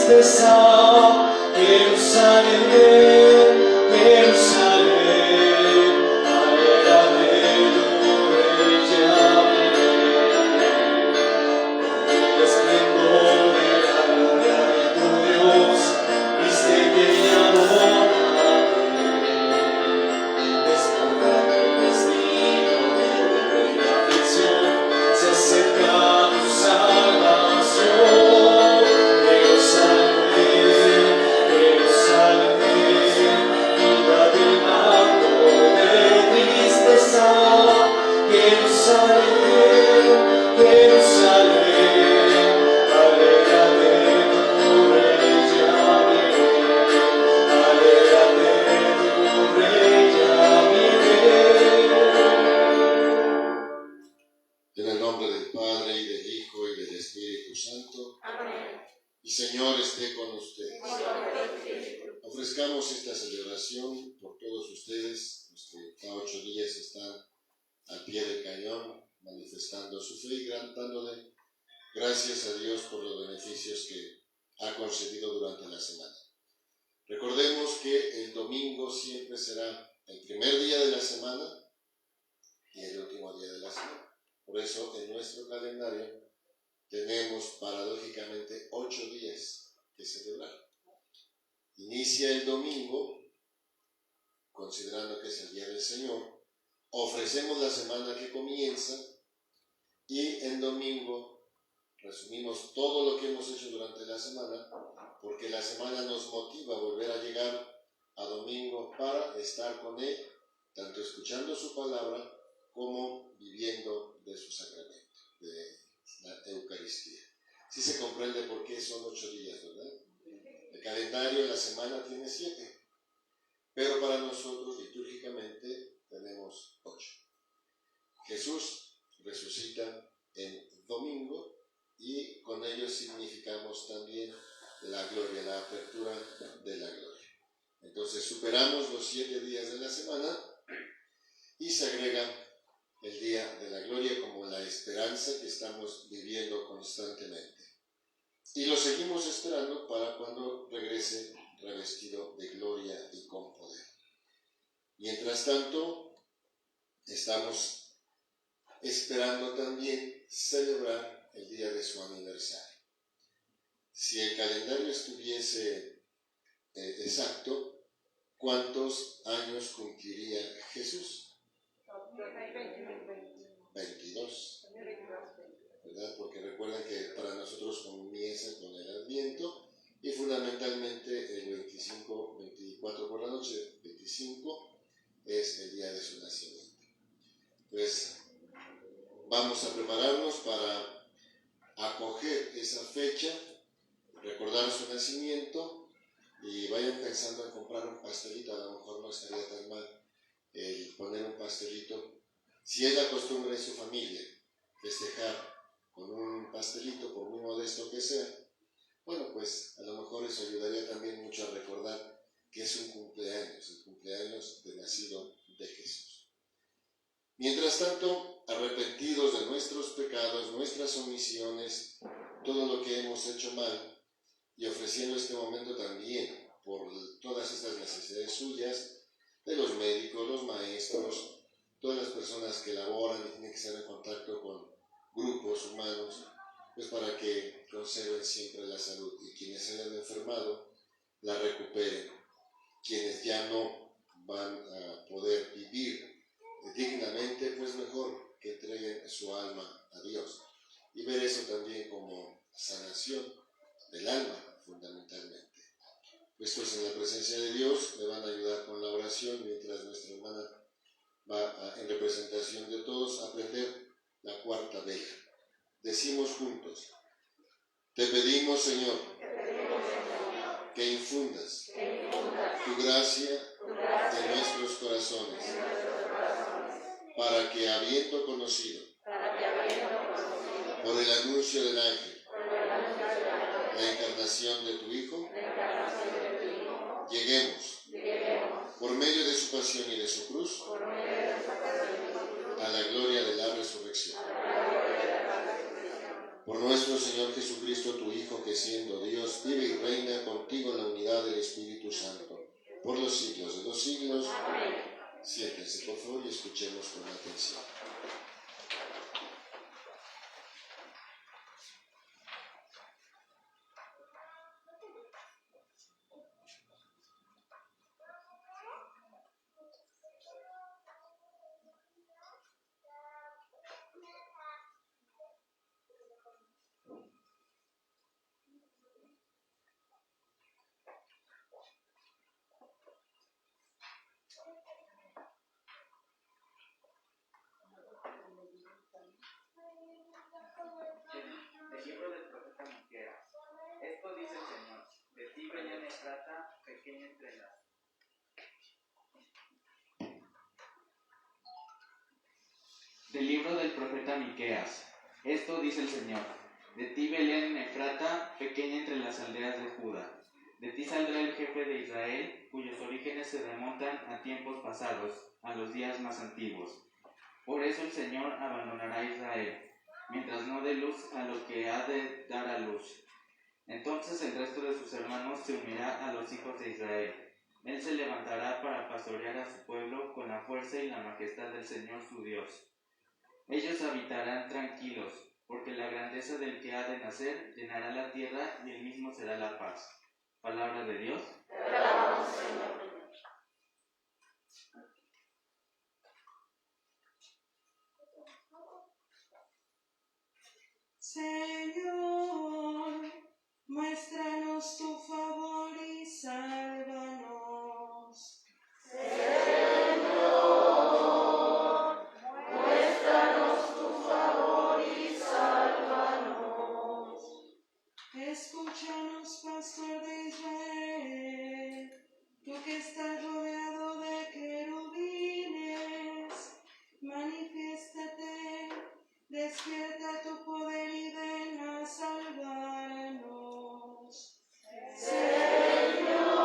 tristeza. Jerusalén, Jerusalén, alégrate, tu rey ya viene. El esplendor de la gloria de tu Dios, viste que ya despojar el destino de tu reina aflicción, se acerca tu salvación. Jerusalén, Jerusalén, vida del manto de tristeza. Jerusalén, Jerusalén, alégrate, tu rey ya viene. Alégrate, tu rey ya viene. En el nombre del Padre, y del Hijo, y del Espíritu Santo. Amén. El Señor esté con ustedes. Ofrezcamos esta celebración por todos ustedes, los que cada 8 días están al pie del cañón, manifestando su fe y dándole gracias a Dios por los beneficios que ha concedido durante la semana. Recordemos que el domingo siempre será el primer día de la semana y el último día de la semana. Por eso en nuestro calendario tenemos paradójicamente 8 días que celebrar. Inicia el domingo, considerando que es el día del Señor, ofrecemos la semana que comienza y en domingo resumimos todo lo que hemos hecho durante la semana, porque la semana nos motiva a volver a llegar a domingo para estar con Él, tanto escuchando su palabra como viviendo de su sacramento, de la Eucaristía. Sí se comprende por qué son 8 días, ¿verdad? El calendario de la semana tiene 7, pero para nosotros litúrgicamente tenemos 8. Jesús resucita en domingo y con ello significamos también la gloria, la apertura de la gloria. Entonces superamos los 7 días de la semana y se agrega el día de la gloria como la esperanza que estamos viviendo constantemente. Y lo seguimos esperando para cuando regrese revestido de gloria y con poder. Mientras tanto, estamos esperando también celebrar el día de su aniversario. Si el calendario estuviese exacto, ¿cuántos años cumpliría Jesús? 22, ¿verdad? Porque recuerden que para nosotros comienza con el Adviento y fundamentalmente el 24 por la noche, 25, es el día de su nacimiento. Pues vamos a prepararnos para acoger esa fecha, recordar su nacimiento y vayan pensando en comprar un pastelito. A lo mejor no estaría tan mal el poner un pastelito. Si es la costumbre en su familia festejar con un pastelito, por muy modesto que sea, bueno, pues a lo mejor eso ayudaría también mucho a recordar que es un cumpleaños, el cumpleaños del nacido de Jesús. Mientras tanto, arrepentidos de nuestros pecados, nuestras omisiones, todo lo que hemos hecho mal, y ofreciendo este momento también por todas estas necesidades suyas, de los médicos, los maestros, todas las personas que laboran y tienen que estar en contacto con grupos humanos, pues para que conserven siempre la salud y quienes se hayan enfermado la recuperen. Quienes ya no van a poder vivir dignamente, pues mejor que entreguen su alma a Dios y ver eso también como sanación del alma fundamentalmente. Puestos en la presencia de Dios, me van a ayudar con la oración mientras nuestra hermana va en representación de todos a aprender la cuarta vela. Decimos juntos: te pedimos, Señor, que infundas tu gracia en nuestros corazones, para que, habiendo conocido por el anuncio del ángel la encarnación de tu Hijo, lleguemos, por medio de su pasión y de su cruz, a la gloria de la resurrección. Por nuestro Señor Jesucristo, tu Hijo, que siendo Dios, vive y reina contigo en la unidad del Espíritu Santo, por los siglos de los siglos. Amén. Siéntense, por favor, y escuchemos con atención. Del libro del profeta Miqueas. Esto dice el Señor: de ti Belén Efrata, pequeña entre las. Del libro del profeta Miqueas. Esto dice el Señor: de ti Belén Efrata, pequeña entre las aldeas de Judá. De ti saldrá el jefe de Israel, cuyos orígenes se remontan a tiempos pasados, a los días más antiguos. Por eso el Señor abandonará a Israel, mientras no dé luz a lo que ha de dar a luz. Entonces el resto de sus hermanos se unirá a los hijos de Israel. Él se levantará para pastorear a su pueblo con la fuerza y la majestad del Señor su Dios. Ellos habitarán tranquilos, porque la grandeza del que ha de nacer llenará la tierra y él mismo será la paz. Palabra de Dios. Te alabamos, Señor. Señor, muéstranos tu favor y sálvanos. Señor, muéstranos tu favor y sálvanos. Escúchanos, pastor de Israel, tú que estás rodeado de querubines, manifiéstate, despierta tu poder y ven a salvarnos. Señor,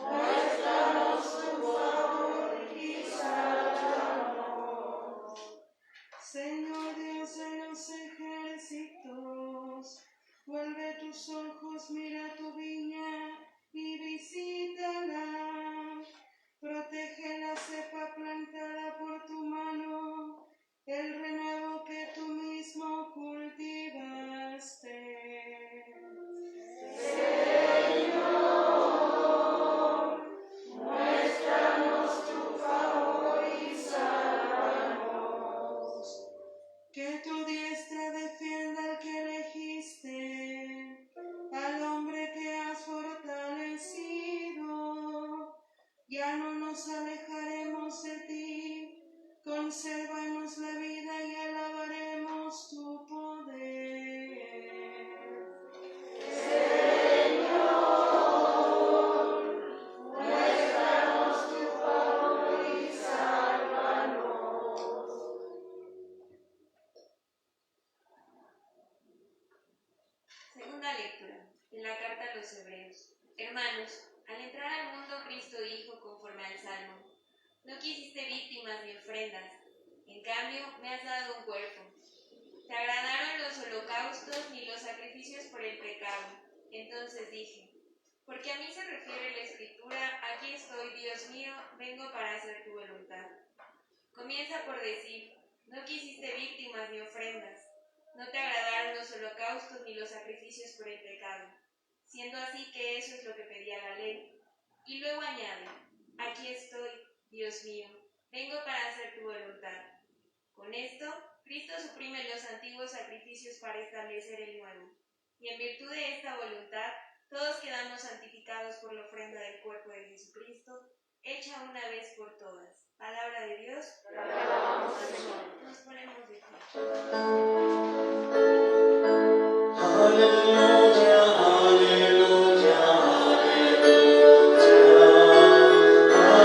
muéstranos tu favor y sálvanos. Señor Dios de los ejércitos, vuelve tus ojos, mira tu viña y visítala. Protege la cepa plantada por tu mano, el renuevo que tú mismo cultivaste. Señor, muéstranos tu favor y sálvanos. Que tu diestra defienda al que elegiste, al hombre que has fortalecido. Ya no nos alejaremos de ti, consérvanos la vida y alabaremos tu poder. Señor, muéstranos tu favor y sálvanos. Segunda lectura de la carta a los Hebreos. Hermanos, al entrar al mundo Cristo dijo conforme al Salmo: no quisiste víctimas ni ofrendas, en cambio me has dado un cuerpo. Te agradaron los holocaustos ni los sacrificios por el pecado. Entonces dije: porque a mí se refiere la Escritura, aquí estoy, Dios mío, vengo para hacer tu voluntad. Comienza por decir: no quisiste víctimas ni ofrendas, no te agradaron los holocaustos ni los sacrificios por el pecado, siendo así que eso es lo que pedía la ley. Y luego añade: aquí estoy, Dios mío, vengo para hacer tu voluntad. Con esto, Cristo suprime los antiguos sacrificios para establecer el nuevo. Y en virtud de esta voluntad, todos quedamos santificados por la ofrenda del cuerpo de Jesucristo, hecha una vez por todas. Palabra de Dios. Te alabamos, Señor. Nos ponemos de pie. Aleluya, aleluya, aleluya,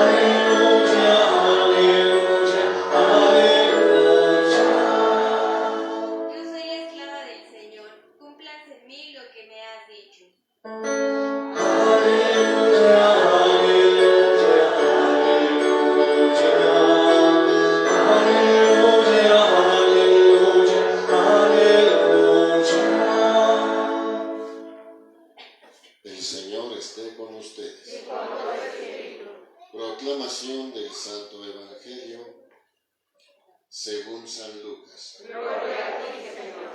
aleluya, aleluya. Yo soy la esclava del Señor, cúmplase en mí lo que me has dicho. Aleluya, aleluya, aleluya, aleluya, aleluya, aleluya. esté con ustedes. y con tu espíritu. Proclamación del Santo Evangelio según San Lucas. Gloria a ti, Señor.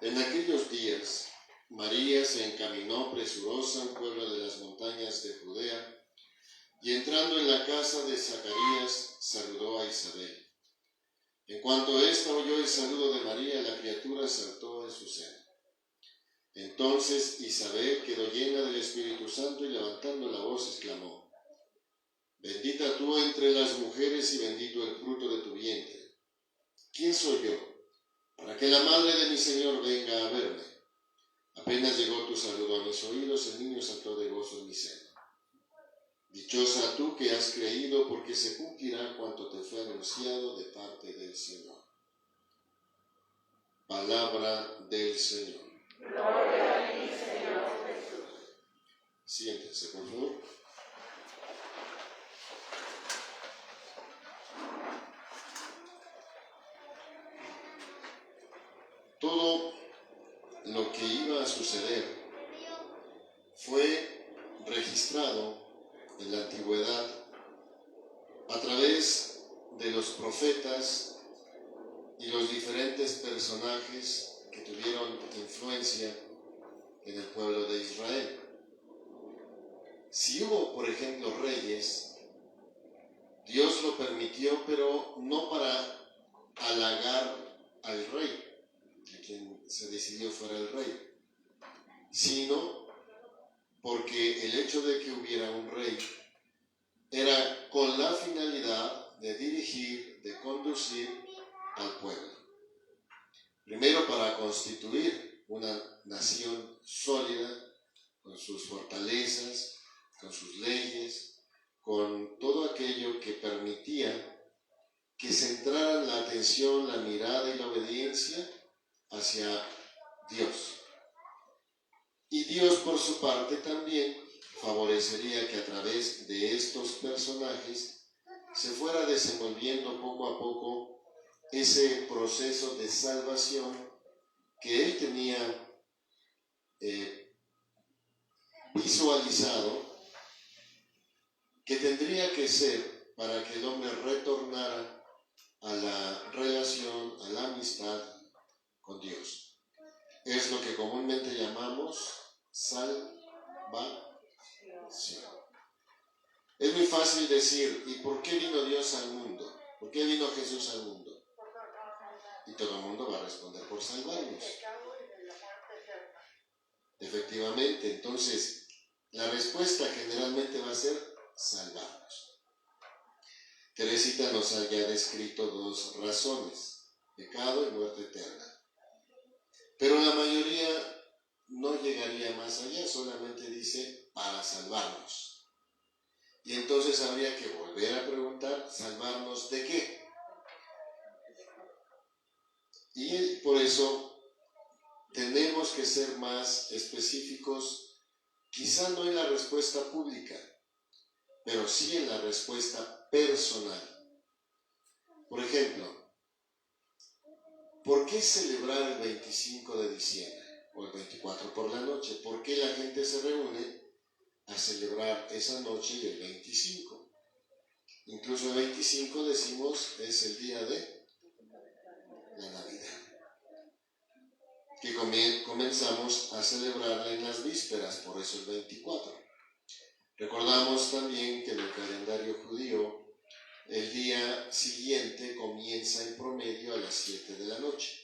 En aquellos días, María se encaminó presurosa a un pueblo de las montañas de Judea, y entrando en la casa de Zacarías, saludó a Isabel. En cuanto ésta oyó el saludo de María, la criatura saltó en su seno. Entonces Isabel quedó llena del Espíritu Santo y levantando la voz exclamó: Bendita tú entre las mujeres y bendito el fruto de tu vientre. ¿Quién soy yo para que la madre de mi Señor venga a verme? Apenas llegó tu saludo a mis oídos, el niño saltó de gozo en mi seno. Dichosa tú que has creído, porque se cumplirá cuanto te fue anunciado de parte del Señor. Palabra del Señor. Gloria a ti, Señor Jesús. Siéntense, por favor. Todo lo que iba a suceder fue registrado en la antigüedad a través de los profetas y los diferentes personajes que tuvieron influencia en el pueblo de Israel. Si hubo, por ejemplo, reyes, Dios lo permitió, pero no para halagar al rey, a quien se decidió fuera el rey, sino porque el hecho de que hubiera un rey era con la finalidad de dirigir, de conducir al pueblo. Primero, para constituir una nación sólida, con sus fortalezas, con sus leyes, con todo aquello que permitía que centraran la atención, la mirada y la obediencia hacia Dios. Y Dios, por su parte, también favorecería que a través de estos personajes se fuera desenvolviendo poco a poco ese proceso de salvación que él tenía visualizado, que tendría que ser para que el hombre retornara a la relación, a la amistad con Dios. Es lo que comúnmente llamamos salvación. Es muy fácil decir, ¿y por qué vino Dios al mundo? ¿Por qué vino Jesús al mundo? Y todo el mundo va a responder por salvarnos. Efectivamente, entonces la respuesta generalmente va a ser salvarnos. Teresita nos ha ya descrito dos razones: pecado y muerte eterna. Pero la mayoría no llegaría más allá, solamente dice para salvarnos. Y entonces habría que volver a preguntar, ¿salvarnos de qué? Y por eso tenemos que ser más específicos, quizá no en la respuesta pública, pero sí en la respuesta personal. Por ejemplo, ¿por qué celebrar el 25 de diciembre o el 24 por la noche? ¿Por qué la gente se reúne a celebrar esa noche y el 25? Incluso el 25 decimos es el día de la Navidad, que comenzamos a celebrarla en las vísperas, por eso el 24. Recordamos también que en el calendario judío el día siguiente comienza en promedio a las 7 de la noche.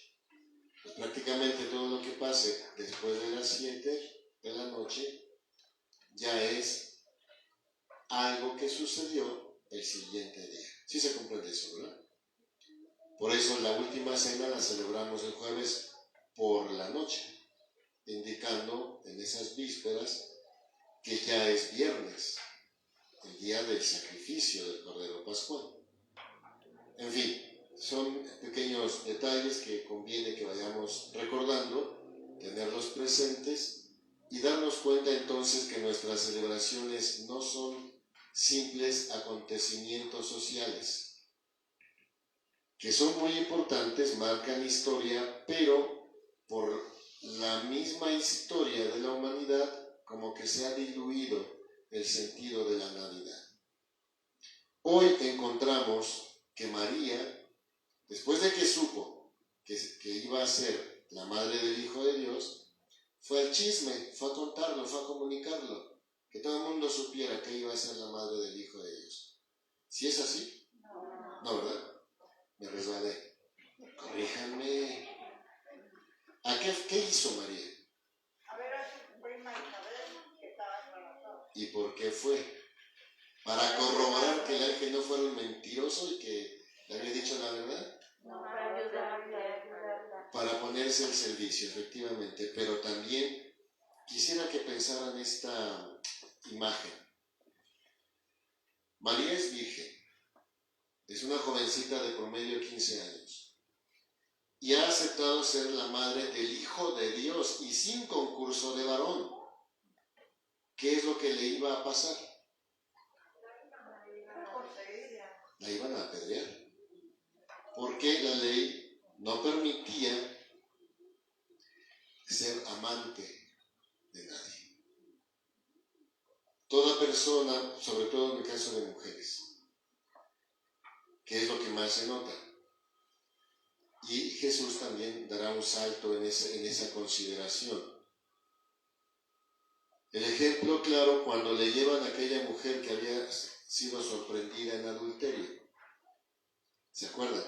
Pues prácticamente todo lo que pase después de las 7 de la noche ya es algo que sucedió el siguiente día. ¿Sí se comprende eso, verdad? Por eso la última cena la celebramos el jueves por la noche, indicando en esas vísperas que ya es viernes, el día del sacrificio del Cordero Pascual. En fin, son pequeños detalles que conviene que vayamos recordando, tenerlos presentes y darnos cuenta entonces que nuestras celebraciones no son simples acontecimientos sociales, que son muy importantes, marcan historia, pero por la misma historia de la humanidad como que se ha diluido el sentido de la Navidad. Hoy encontramos que María, después de que supo que iba a ser la madre del Hijo de Dios, fue al chisme, fue a contarlo, fue a comunicarlo, que todo el mundo supiera que iba a ser la madre del Hijo de Dios. ¿Sí es así? No, ¿verdad? Me resbalé. Corríjanme. ¿Qué hizo María? A ver a su prima Isabel, que estaba embarazada. ¿Y por qué fue? Para corroborar que el ángel no fuera un mentiroso y que le había dicho la verdad. No, para ayudarla. Para ponerse al servicio, efectivamente. Pero también quisiera que pensaran esta imagen. María es virgen. Es una jovencita de promedio 15 años. Y ha aceptado ser la madre del Hijo de Dios y sin concurso de varón. ¿Qué es lo que le iba a pasar? La iban a apedrear. Porque la ley no permitía ser amante de nadie. Toda persona, sobre todo en el caso de mujeres, que es lo que más se nota. Y Jesús también dará un salto en esa consideración. El ejemplo claro cuando le llevan a aquella mujer que había sido sorprendida en adulterio. ¿Se acuerdan?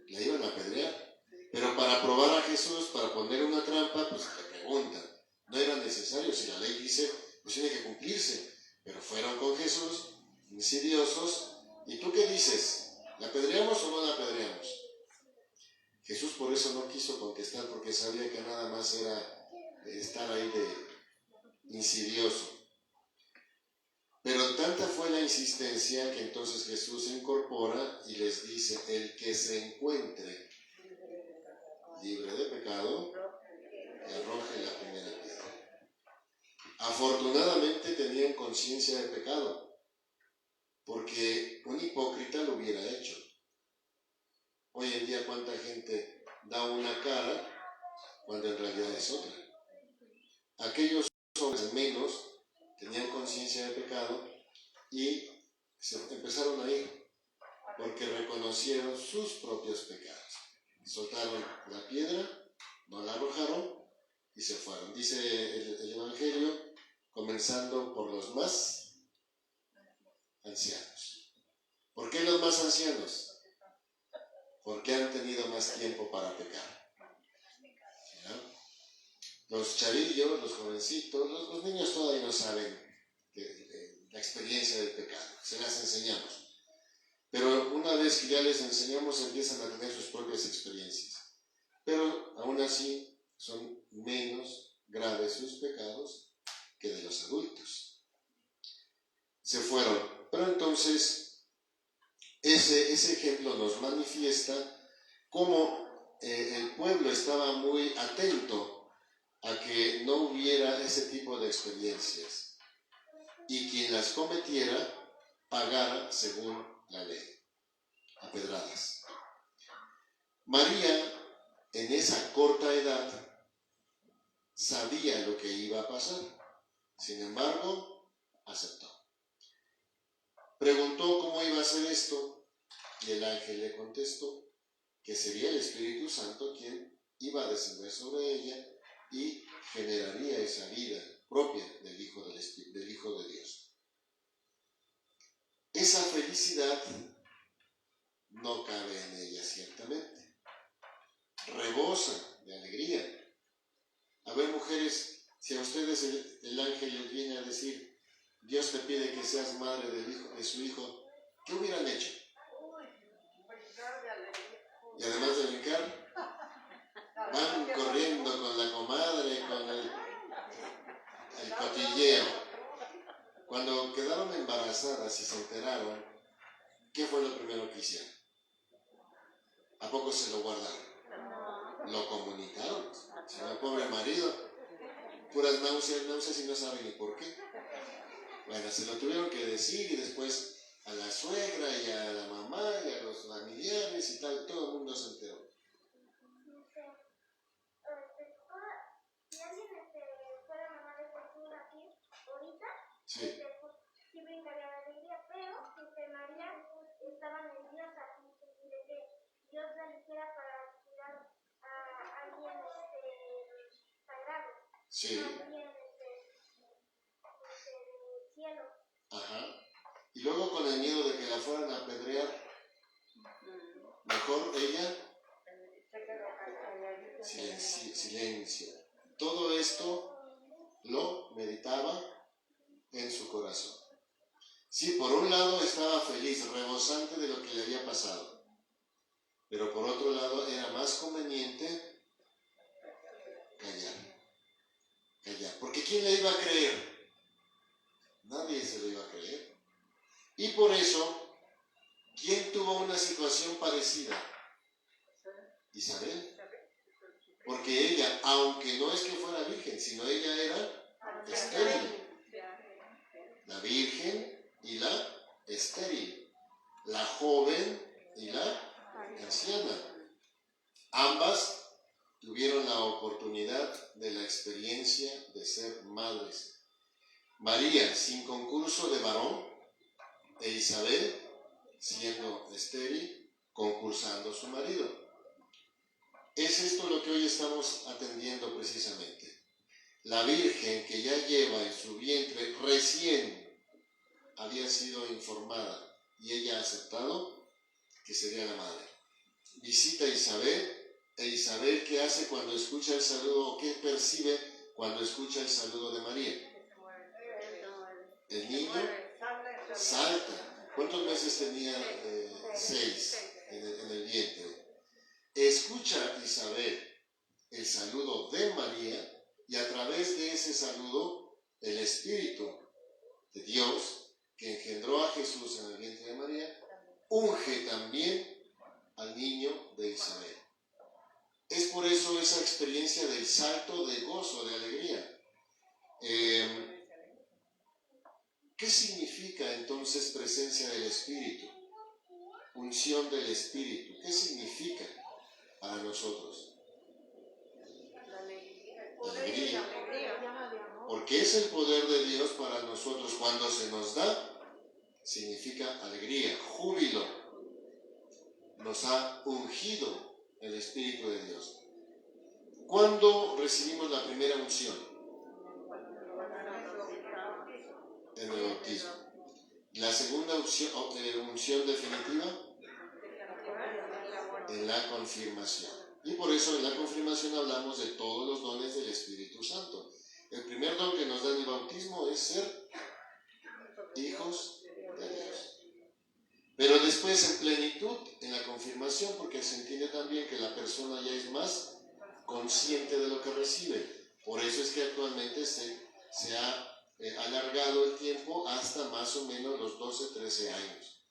La iban a apedrear. Pero para probar a Jesús, para poner una trampa, pues le preguntan. No era necesario, si la ley dice, pues tiene que cumplirse. Pero fueron con Jesús, insidiosos. ¿Y tú qué dices? ¿La apedreamos o no la apedreamos? Jesús por eso no quiso contestar, porque sabía que nada más era estar ahí de insidioso. Pero tanta fue la insistencia que entonces Jesús se incorpora y les dice, el que se encuentre libre de pecado, que arroje la primera piedra. Afortunadamente tenían conciencia de pecado, porque un hipócrita lo hubiera hecho. Hoy en día, ¿cuánta gente da una cara cuando en realidad es otra? Aquellos hombres al menos tenían conciencia de pecado y se empezaron a ir porque reconocieron sus propios pecados. Soltaron la piedra, no la arrojaron y se fueron. Dice el Evangelio, comenzando por los más ancianos. ¿Por qué los más ancianos? Porque han tenido más tiempo para pecar. ¿No? Los chavillos, los jovencitos, los niños todavía no saben la experiencia del pecado, se las enseñamos. Pero una vez que ya les enseñamos, empiezan a tener sus propias experiencias. Pero aún así son menos graves sus pecados que de los adultos. Se fueron. Pero entonces, ese ejemplo nos manifiesta cómo el pueblo estaba muy atento a que no hubiera ese tipo de experiencias y quien las cometiera pagara según la ley, a pedradas. María, en esa corta edad, sabía lo que iba a pasar, sin embargo, aceptó. Preguntó cómo iba a ser esto y el ángel le contestó que sería el Espíritu Santo quien iba a descender sobre ella y generaría esa vida propia del Hijo de Dios. Esa felicidad no cabe en ella, ciertamente. Rebosa de alegría. A ver, mujeres, si a ustedes el ángel les viene a decir, Dios te pide que seas madre de su hijo, ¿qué hubieran hecho? Y además de brincar, van corriendo con la comadre, con el cotilleo. Cuando quedaron embarazadas y se enteraron, ¿qué fue lo primero que hicieron? ¿A poco se lo guardaron? Lo comunicaron. Si no, pobre marido, puras náuseas y no sabe ni por qué. Bueno, se lo tuvieron que decir y después a la suegra y a la mamá y a los familiares y tal, todo el mundo se enteró. Si alguien fuera mamá de Jesús aquí Sí. Sí brincaría de alegría, pero María estaba nerviosa de que Dios la eligiera para cuidar a alguien sagrado, Sí. alguien del cielo. Ajá. Y luego con el miedo de que la fueran a apedrear, mejor ella silencio. Todo esto lo meditaba en su corazón. Sí, por un lado estaba feliz, rebosante de lo que le había pasado, pero por otro lado era más conveniente callar, porque ¿quién le iba a creer? Nadie se lo iba a creer. Y por eso, ¿quién tuvo una situación parecida? Isabel. Porque ella, aunque no es que fuera virgen, sino ella era estéril. La virgen y la estéril. La joven y la anciana. Ambas tuvieron la oportunidad de la experiencia de ser madres. María sin concurso de varón e Isabel siendo estéril, concursando su marido. Es esto lo que hoy estamos atendiendo precisamente. La Virgen que ya lleva en su vientre recién había sido informada y ella ha aceptado que sería la madre. Visita a Isabel, e Isabel ¿qué hace cuando escucha el saludo o qué percibe cuando escucha el saludo de María? El niño salta. ¿Cuántos meses tenía? 6 en el vientre. Escucha Isabel el saludo de María y a través de ese saludo el Espíritu de Dios que engendró a Jesús en el vientre de María unge también al niño de Isabel. Es por eso esa experiencia del salto de gozo, de alegría. ¿Qué significa entonces presencia del Espíritu? Unción del Espíritu. ¿Qué significa para nosotros? Alegría. Porque es el poder de Dios para nosotros. Cuando se nos da, significa alegría, júbilo. Nos ha ungido el Espíritu de Dios. ¿Cuándo recibimos la primera unción? En el bautismo. La segunda unción definitiva en la confirmación. Y por eso en la confirmación hablamos de todos los dones del Espíritu Santo. El primer don que nos da el bautismo es ser hijos de Dios. Pero después en plenitud, en la confirmación, porque se entiende también que la persona ya es más consciente de lo que recibe. Por eso es que actualmente se ha alargado el tiempo hasta más o menos los 12, 13 años,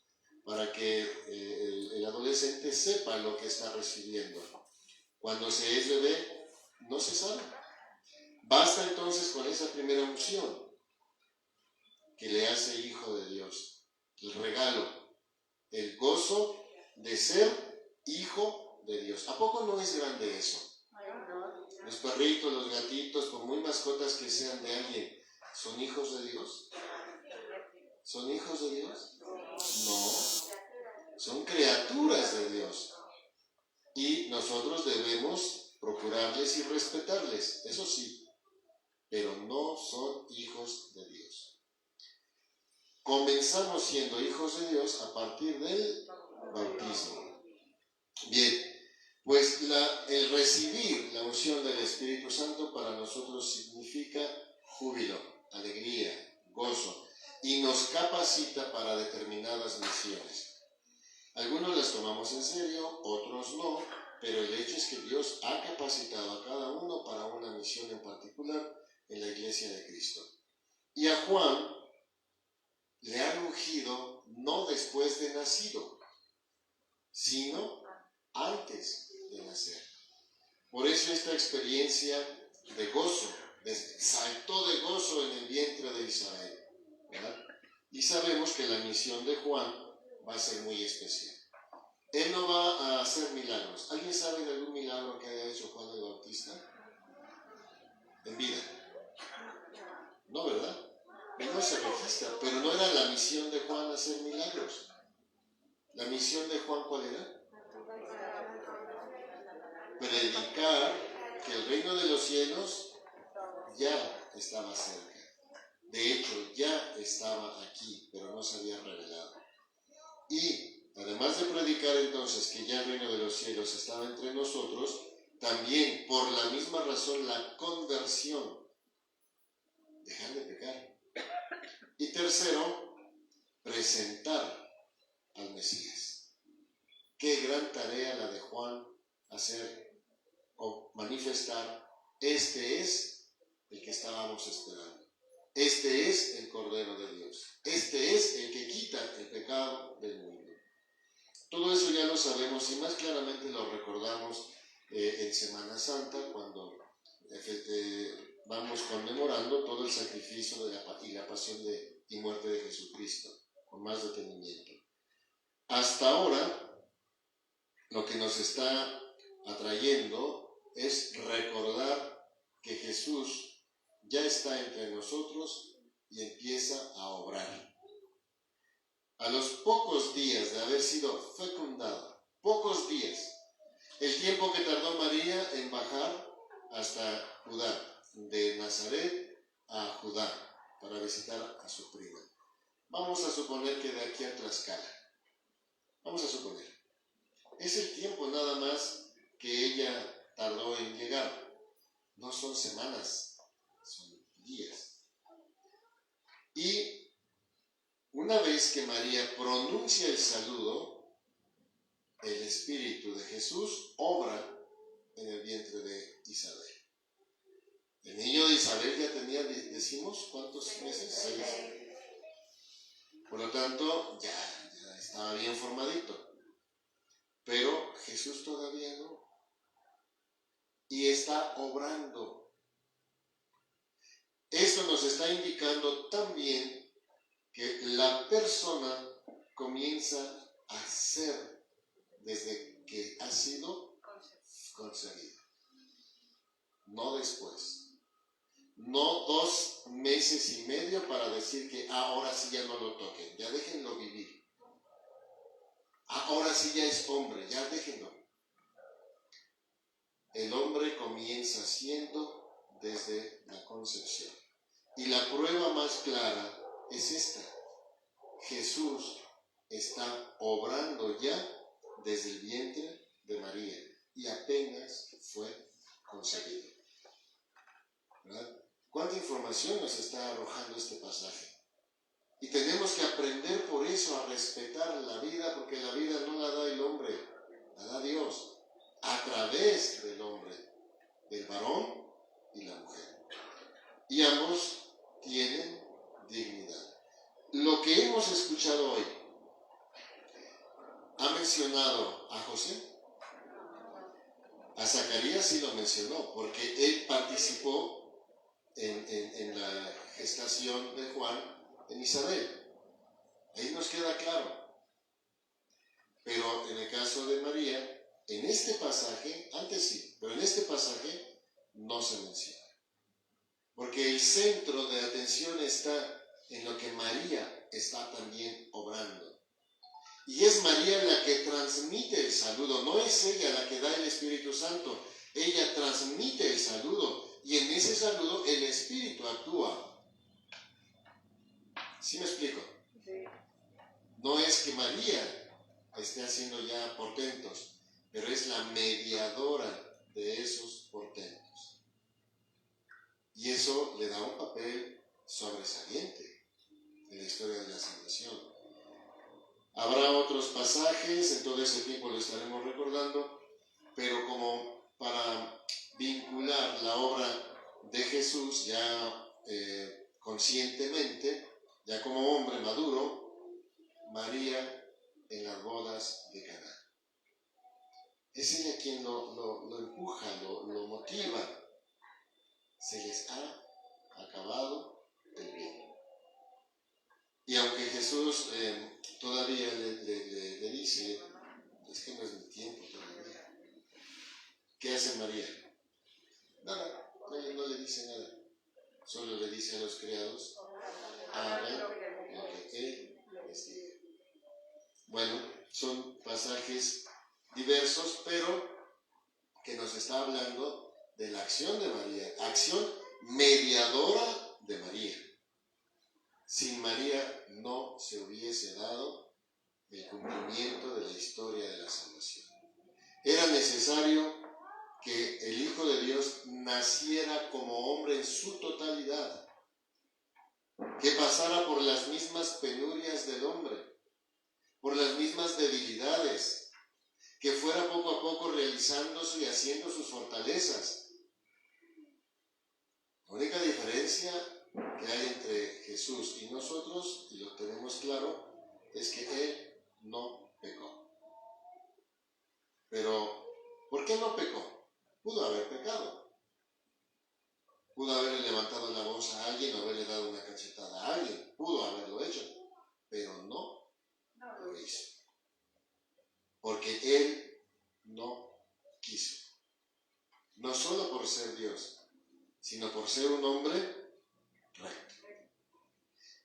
para que el adolescente sepa lo que está recibiendo. Cuando se es bebé, no se sabe. Basta entonces con esa primera unción que le hace hijo de Dios, el regalo, el gozo de ser hijo de Dios. ¿A poco no es grande eso? Los perritos, los gatitos, por muy mascotas que sean de alguien, ¿son hijos de Dios? ¿Son hijos de Dios? No, son criaturas de Dios. Y nosotros debemos procurarles y respetarles, eso sí, pero no son hijos de Dios. Comenzamos siendo hijos de Dios a partir del bautismo. Bien, pues el recibir la unción del Espíritu Santo para nosotros significa júbilo, alegría, gozo, y nos capacita para determinadas misiones. Algunos las tomamos en serio, otros no, pero el hecho es que Dios ha capacitado a cada uno para una misión en particular en la Iglesia de Cristo. Y a Juan le han ungido no después de nacido, sino antes de nacer. Por eso esta experiencia de gozo, saltó de gozo en el vientre de Isabel, ¿verdad? Y sabemos que la misión de Juan va a ser muy especial. Él no va a hacer milagros. ¿Alguien sabe de algún milagro que haya hecho Juan el Bautista? En vida. No, ¿verdad? Y no se registra, pero no era la misión de Juan hacer milagros. ¿La misión de Juan cuál era? Predicar que el reino de los cielos ya estaba cerca. De hecho, ya estaba aquí, pero no se había revelado. Y además de predicar entonces que ya el reino de los cielos estaba entre nosotros, también por la misma razón la conversión, dejar de pecar. Y tercero, presentar al Mesías. Qué gran tarea la de Juan hacer o manifestar: este es el que estábamos esperando. Este es el Cordero de Dios. Este es el que quita el pecado del mundo. Todo eso ya lo sabemos y más claramente lo recordamos en Semana Santa, cuando vamos conmemorando todo el sacrificio y la pasión y muerte de Jesucristo, con más detenimiento. Hasta ahora, lo que nos está atrayendo es recordar que Jesús ya está entre nosotros y empieza a obrar. A los pocos días de haber sido fecundado, pocos días, el tiempo que tardó María en bajar hasta Judá, de Nazaret a Judá, para visitar a su prima. Vamos a suponer que de aquí a Tlaxcala. Vamos a suponer. Es el tiempo nada más que ella tardó en llegar. No son semanas, son días. Y una vez que María pronuncia el saludo, el Espíritu de Jesús obra en el vientre de Isabel. El niño de Isabel ya tenía, decimos, ¿cuántos meses? 6. Por lo tanto, ya estaba bien formadito. Pero Jesús todavía no. Y está obrando. Esto nos está indicando también que la persona comienza a ser desde que ha sido concebido. No después. No 2 meses y medio para decir que ahora sí ya no lo toquen. Ya déjenlo vivir. Ahora sí ya es hombre. Ya déjenlo. El hombre comienza siendo desde la concepción. Y la prueba más clara es esta. Jesús está obrando ya desde el vientre de María y apenas fue concebido. ¿Verdad? ¿Cuánta información nos está arrojando este pasaje? Y tenemos que aprender por eso a respetar la vida, porque la vida no la da el hombre, la da Dios, a través del hombre, del varón y la mujer. Y ambos tienen dignidad. Lo que hemos escuchado hoy, ¿ha mencionado a José? A Zacarías sí lo mencionó, porque él participó en la gestación de Juan en Isabel. Ahí nos queda claro. Pero en el caso de María, en este pasaje, antes sí, pero en este pasaje no se menciona. Porque el centro de atención está en lo que María está también obrando. Y es María la que transmite el saludo, no es ella la que da el Espíritu Santo. Ella transmite el saludo y en ese saludo el Espíritu actúa. ¿Sí me explico? No es que María esté haciendo ya portentos, pero es la mediadora de esos portentos. Y eso le da un papel sobresaliente en la historia de la salvación. Habrá otros pasajes, en todo ese tiempo lo estaremos recordando, pero como para vincular la obra de Jesús ya conscientemente, ya como hombre maduro, María en las bodas de Caná. Es ella quien lo empuja, lo motiva. Se les ha acabado el vino. Y aunque Jesús todavía le dice, es que no es mi tiempo todavía. ¿Qué hace María? Nada, ella no le dice nada. Solo le dice a los criados, haga lo que Él les diga. Bueno, son pasajes diversos, pero que nos está hablando de la acción de María, acción mediadora de María. Sin María no se hubiese dado el cumplimiento de la historia de la salvación. Era necesario que el Hijo de Dios naciera como hombre en su totalidad, que pasara por las mismas penurias del hombre, por las mismas debilidades, que fuera poco a poco realizándose y haciendo sus fortalezas. La única diferencia que hay entre Jesús y nosotros, y lo tenemos claro, es que Él no pecó. Pero, ¿por qué no pecó? Pudo haber pecado. Pudo haberle levantado la voz a alguien o haberle dado una cachetada a alguien. Pudo haberlo hecho, pero no lo hizo. Porque Él no quiso. No solo por ser Dios, sino por ser un hombre recto.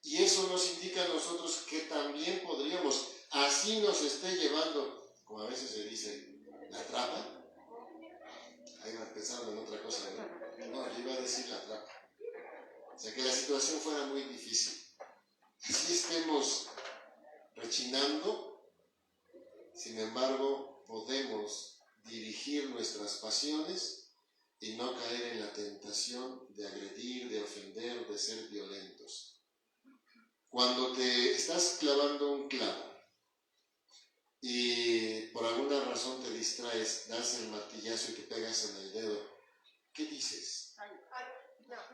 Y eso nos indica a nosotros que también podríamos, así nos esté llevando, como a veces se dice, la trapa. Ahí me pensaron en otra cosa, ¿no? No, yo iba a decir la trapa. O sea, que la situación fuera muy difícil. Así estemos rechinando, sin embargo, podemos dirigir nuestras pasiones y no caer en la tentación de agredir, de ofender, de ser violentos. Cuando te estás clavando un clavo y por alguna razón te distraes, das el martillazo y te pegas en el dedo, ¿qué dices? Mejor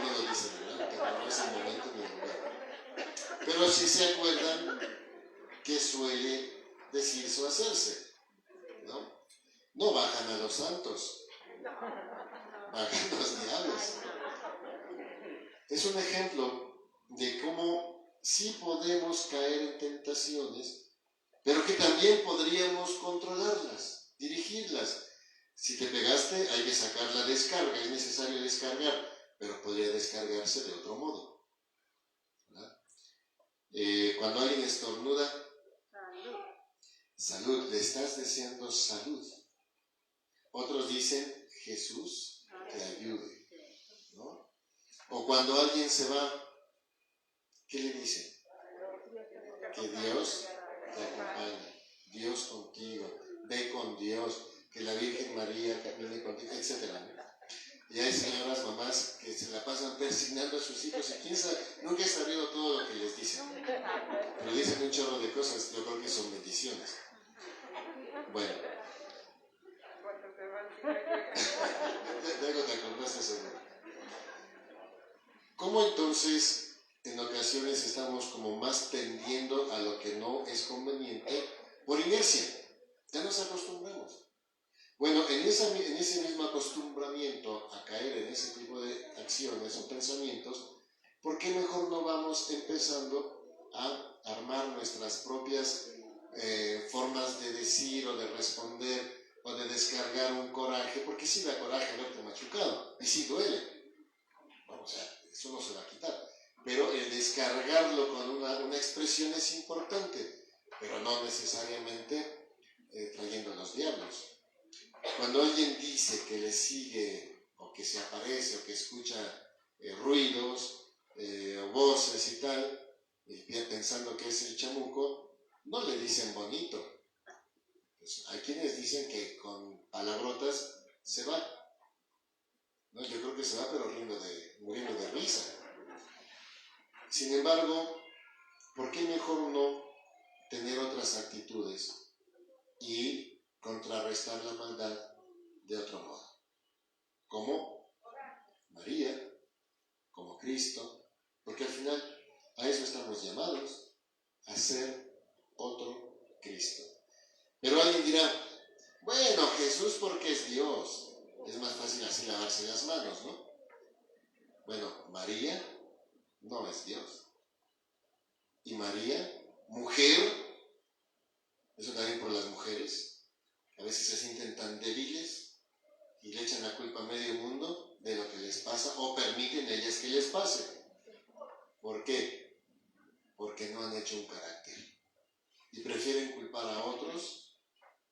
no lo dicen, ¿verdad? Que no es el momento ni el lugar. Pero si se acuerdan que suele decirse o hacerse, ¿no? No bajan a los santos, bajan los diablos. Es un ejemplo de cómo sí podemos caer en tentaciones, pero que también podríamos controlarlas, dirigirlas. Si te pegaste, hay que sacar la descarga, es necesario descargar, pero podría descargarse de otro modo, ¿verdad? Cuando alguien estornuda, salud, le estás deseando salud. Otros dicen, Jesús te ayude, ¿no? O cuando alguien se va, ¿qué le dicen? Que Dios te acompañe, Dios contigo, ve con Dios, que la Virgen María camine contigo, etc. Y hay señoras, mamás, que se la pasan persignando a sus hijos y quién sabe, nunca he sabido todo lo que les dicen. Pero dicen un chorro de cosas, yo creo que son bendiciones. Bueno. Luego te acordaste seguro. ¿Cómo entonces en ocasiones estamos como más tendiendo a lo que no es conveniente por inercia? Ya nos acostumbramos. Bueno, en ese mismo acostumbramiento a caer en ese tipo de acciones o pensamientos, ¿por qué mejor no vamos empezando a armar nuestras propias formas de decir o de responder o de descargar un coraje? Porque sí da coraje haberte machucado y sí duele. Bueno, o sea, eso no se va a quitar. Pero el descargarlo con una expresión es importante, pero no necesariamente trayendo a los diablos. Cuando alguien dice que le sigue o que se aparece o que escucha ruidos o voces y tal, y pensando que es el chamuco, no le dicen bonito. Pues hay quienes dicen que con palabrotas se va. No, yo creo que se va, pero muriendo de risa. Sin embargo, ¿por qué mejor no tener otras actitudes y contrarrestar la maldad de otro modo? Como María, como Cristo, porque al final a eso estamos llamados, a ser otro Cristo. Pero alguien dirá, bueno, Jesús porque es Dios, es más fácil así lavarse las manos, ¿no? Bueno, María no es Dios. Y María, mujer, eso también por las mujeres, a veces se sienten tan débiles y le echan la culpa a medio mundo de lo que les pasa, o permiten ellas que ¿Por qué? Porque no han hecho un carácter y prefieren culpar a otros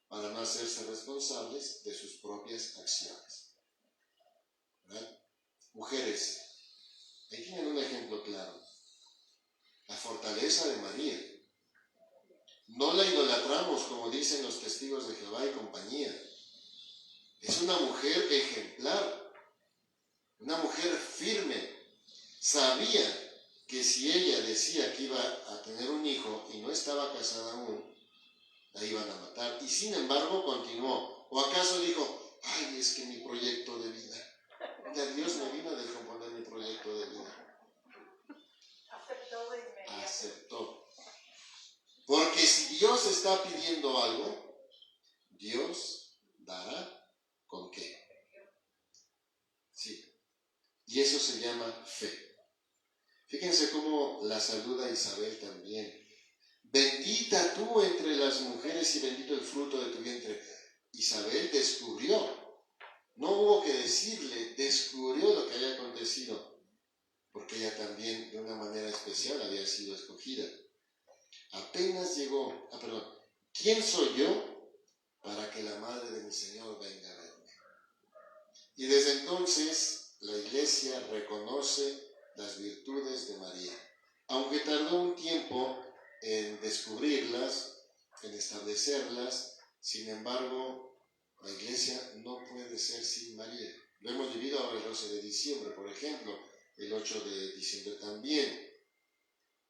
para no hacerse responsables de sus propias acciones. ¿Verdad? Mujeres, ahí tienen un ejemplo claro. La fortaleza de María. No la idolatramos como dicen los testigos de Jehová y compañía. Es una mujer ejemplar, una mujer firme. Sabía que si ella decía que iba a tener un hijo y no estaba casada aún, la iban a matar. Y sin embargo continuó. ¿O acaso dijo, ay, es que mi proyecto de vida? Ya Dios me vino a descomponer mi proyecto de vida. Aceptó de inmediato. Aceptó. Porque si Dios está pidiendo algo, Dios dará con qué. Sí. Y eso se llama fe. Fíjense cómo la saluda Isabel también. Bendita tú entre las mujeres y bendito el fruto de tu vientre. Isabel descubrió. No hubo que decirle, descubrió lo que había acontecido. Porque ella también de una manera especial había sido escogida. Apenas llegó, ¿quién soy yo para que la madre de mi Señor venga a verme? Y desde entonces la Iglesia reconoce las virtudes de María. Aunque tardó un tiempo en descubrirlas, en establecerlas, sin embargo, la Iglesia no puede ser sin María. Lo hemos vivido ahora el 12 de diciembre, por ejemplo, el 8 de diciembre también.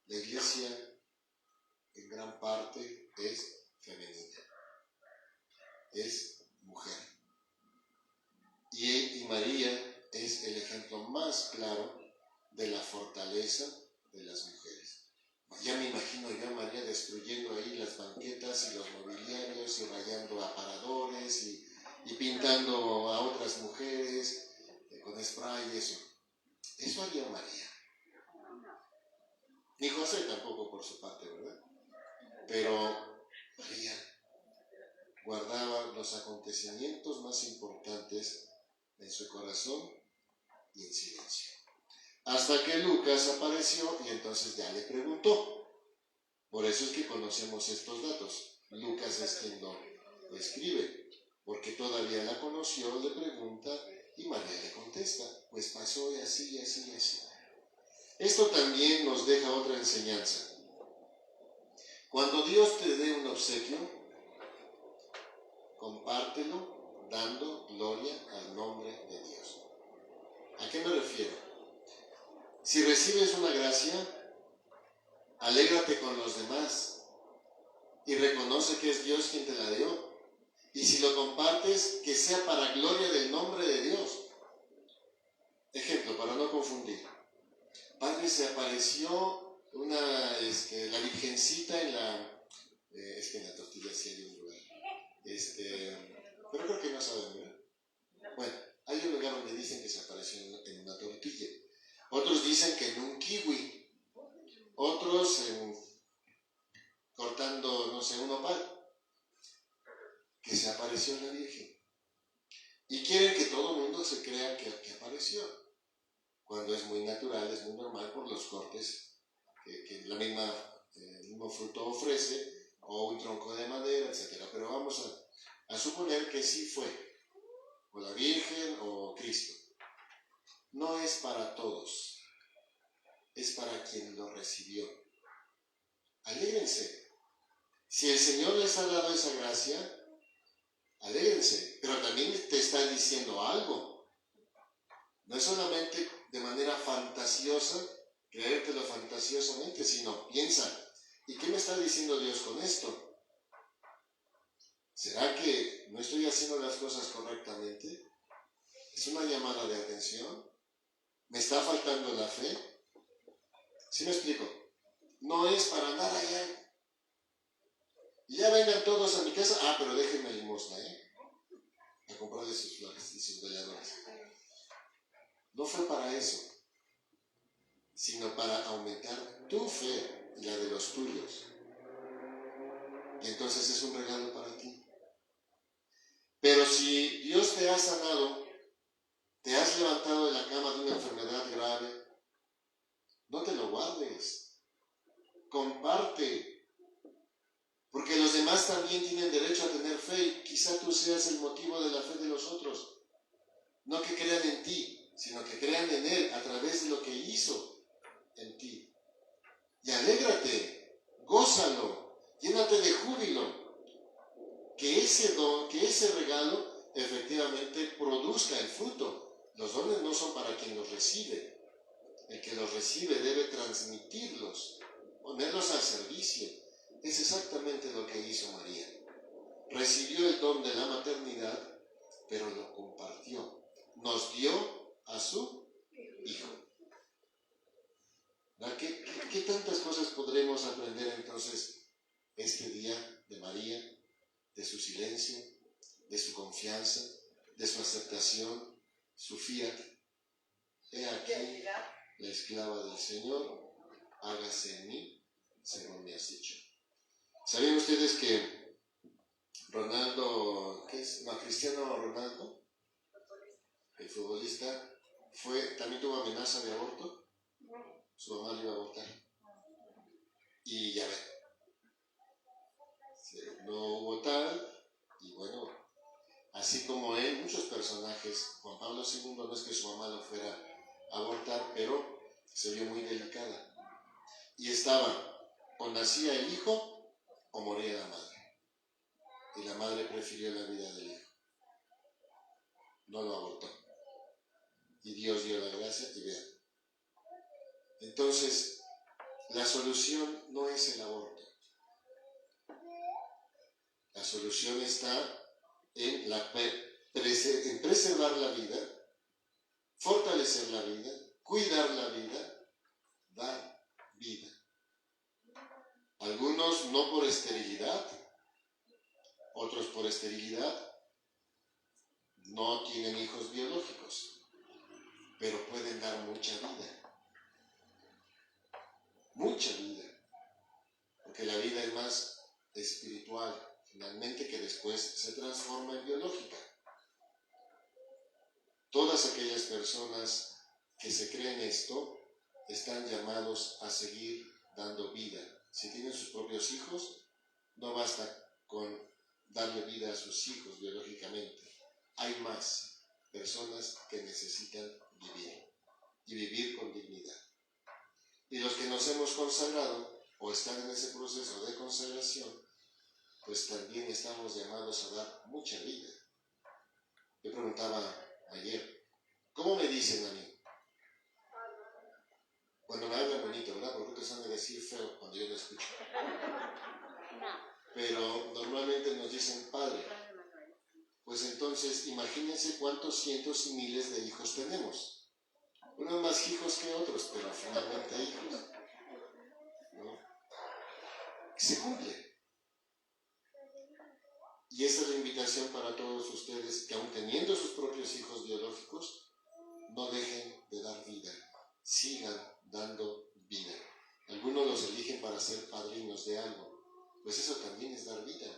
La Iglesia en gran parte es femenina, es mujer. Y María es el ejemplo más claro de la fortaleza de las mujeres. Ya me imagino yo a María destruyendo ahí las banquetas y los mobiliarios y rayando aparadores y pintando a otras mujeres con spray y eso. Eso haría María. Ni José tampoco por su parte, ¿verdad? Pero María guardaba los acontecimientos más importantes en su corazón y en silencio. Hasta que Lucas apareció y entonces ya le preguntó. Por eso es que conocemos estos datos. Lucas es quien lo escribe, porque todavía la conoció, le pregunta y María le contesta. Pues pasó y así, y así, y así. Esto también nos deja otra enseñanza. Cuando Dios te dé un obsequio, compártelo dando gloria al nombre de Dios. ¿A qué me refiero? Si recibes una gracia, alégrate con los demás y reconoce que es Dios quien te la dio. Y si lo compartes, que sea para gloria del nombre de Dios. Ejemplo, para no confundir. Padre, se apareció la virgencita en la... es que en la tortilla sí hay un lugar. Pero creo que no saben, ¿verdad? Bueno, hay un lugar donde dicen que se apareció en una tortilla. Otros dicen que en un kiwi. Otros cortando, no sé, un nopal. Que se apareció la Virgen. Y quieren que todo el mundo se crea que apareció. Cuando es muy natural, es muy normal por los cortes que el mismo fruto ofrece, o un tronco de madera, etc. Pero vamos a suponer que sí fue, o la Virgen o Cristo. No es para todos, es para quien lo recibió. Alégrense. Si el Señor les ha dado esa gracia, alégrense, pero también te está diciendo algo. No es solamente de manera fantasiosa, creértelo fantasiosamente, sino piensa, ¿y qué me está diciendo Dios con esto? ¿Será que no estoy haciendo las cosas correctamente? ¿Es una llamada de atención? ¿Me está faltando la fe? ¿Sí me explico? No es para andar allá. Y ya vengan todos a mi casa, pero déjenme limosna, a comprarle sus flores y sus veladores. No fue para eso, sino para aumentar tu fe y la de los tuyos. Y entonces es un regalo para ti. Pero si Dios te ha sanado, te has levantado de la cama de una enfermedad grave, no te lo guardes, comparte, porque los demás también tienen derecho a tener fe y quizá tú seas el motivo de la fe de los otros. No que crean en ti, sino que crean en Él a través de lo que hizo en ti. Y alégrate, gózalo, llénate de júbilo. Que ese don, que ese regalo efectivamente produzca el fruto. Los dones no son para quien los recibe. El que los recibe debe transmitirlos, ponerlos al servicio. Es exactamente lo que hizo María. Recibió el don de la maternidad, pero lo compartió. Nos dio a su Hijo. ¿Qué tantas cosas podremos aprender entonces este día de María, de su silencio, de su confianza, de su aceptación, su fiat? He aquí la esclava del Señor, hágase en mí según me has dicho. ¿Sabían ustedes que Ronaldo, Cristiano Ronaldo, el futbolista, también tuvo amenaza de aborto? Su mamá le iba a abortar. Y ya ven, no hubo tal, y bueno, así como él, muchos personajes. Juan Pablo II no es que su mamá lo fuera a abortar, pero se vio muy delicada. Y estaba, o nacía el hijo, o moría la madre. Y la madre prefirió la vida del hijo. No lo abortó. Y Dios dio la gracia, y vean. Entonces, la solución no es el aborto. La solución está en preservar la vida, fortalecer la vida, cuidar la vida, dar vida. Algunos no por esterilidad, otros por esterilidad, no tienen hijos biológicos, pero pueden dar mucha vida. Mucha vida. Porque la vida es más espiritual, finalmente, que después se transforma en biológica. Todas aquellas personas que se creen esto están llamados a seguir dando vida. Si tienen sus propios hijos, no basta con darle vida a sus hijos biológicamente. Hay más personas que necesitan vivir y vivir con dignidad. Y los que nos hemos consagrado o están en ese proceso de consagración, pues también estamos llamados a dar mucha vida. Yo preguntaba ayer, ¿cómo me dicen a mí? Cuando me hablan bonito, ¿verdad? Porque otros han de decir feo cuando yo lo escucho. Pero normalmente nos dicen padre. Pues entonces, imagínense cuántos cientos y miles de hijos tenemos. Unos más hijos que otros, pero finalmente hijos. ¿No? Se cumple. Y esa es la invitación para todos ustedes, que aun teniendo sus propios hijos biológicos, no dejen de dar vida. Sigan dando vida. Algunos los eligen para ser padrinos de algo. Pues eso también es dar vida.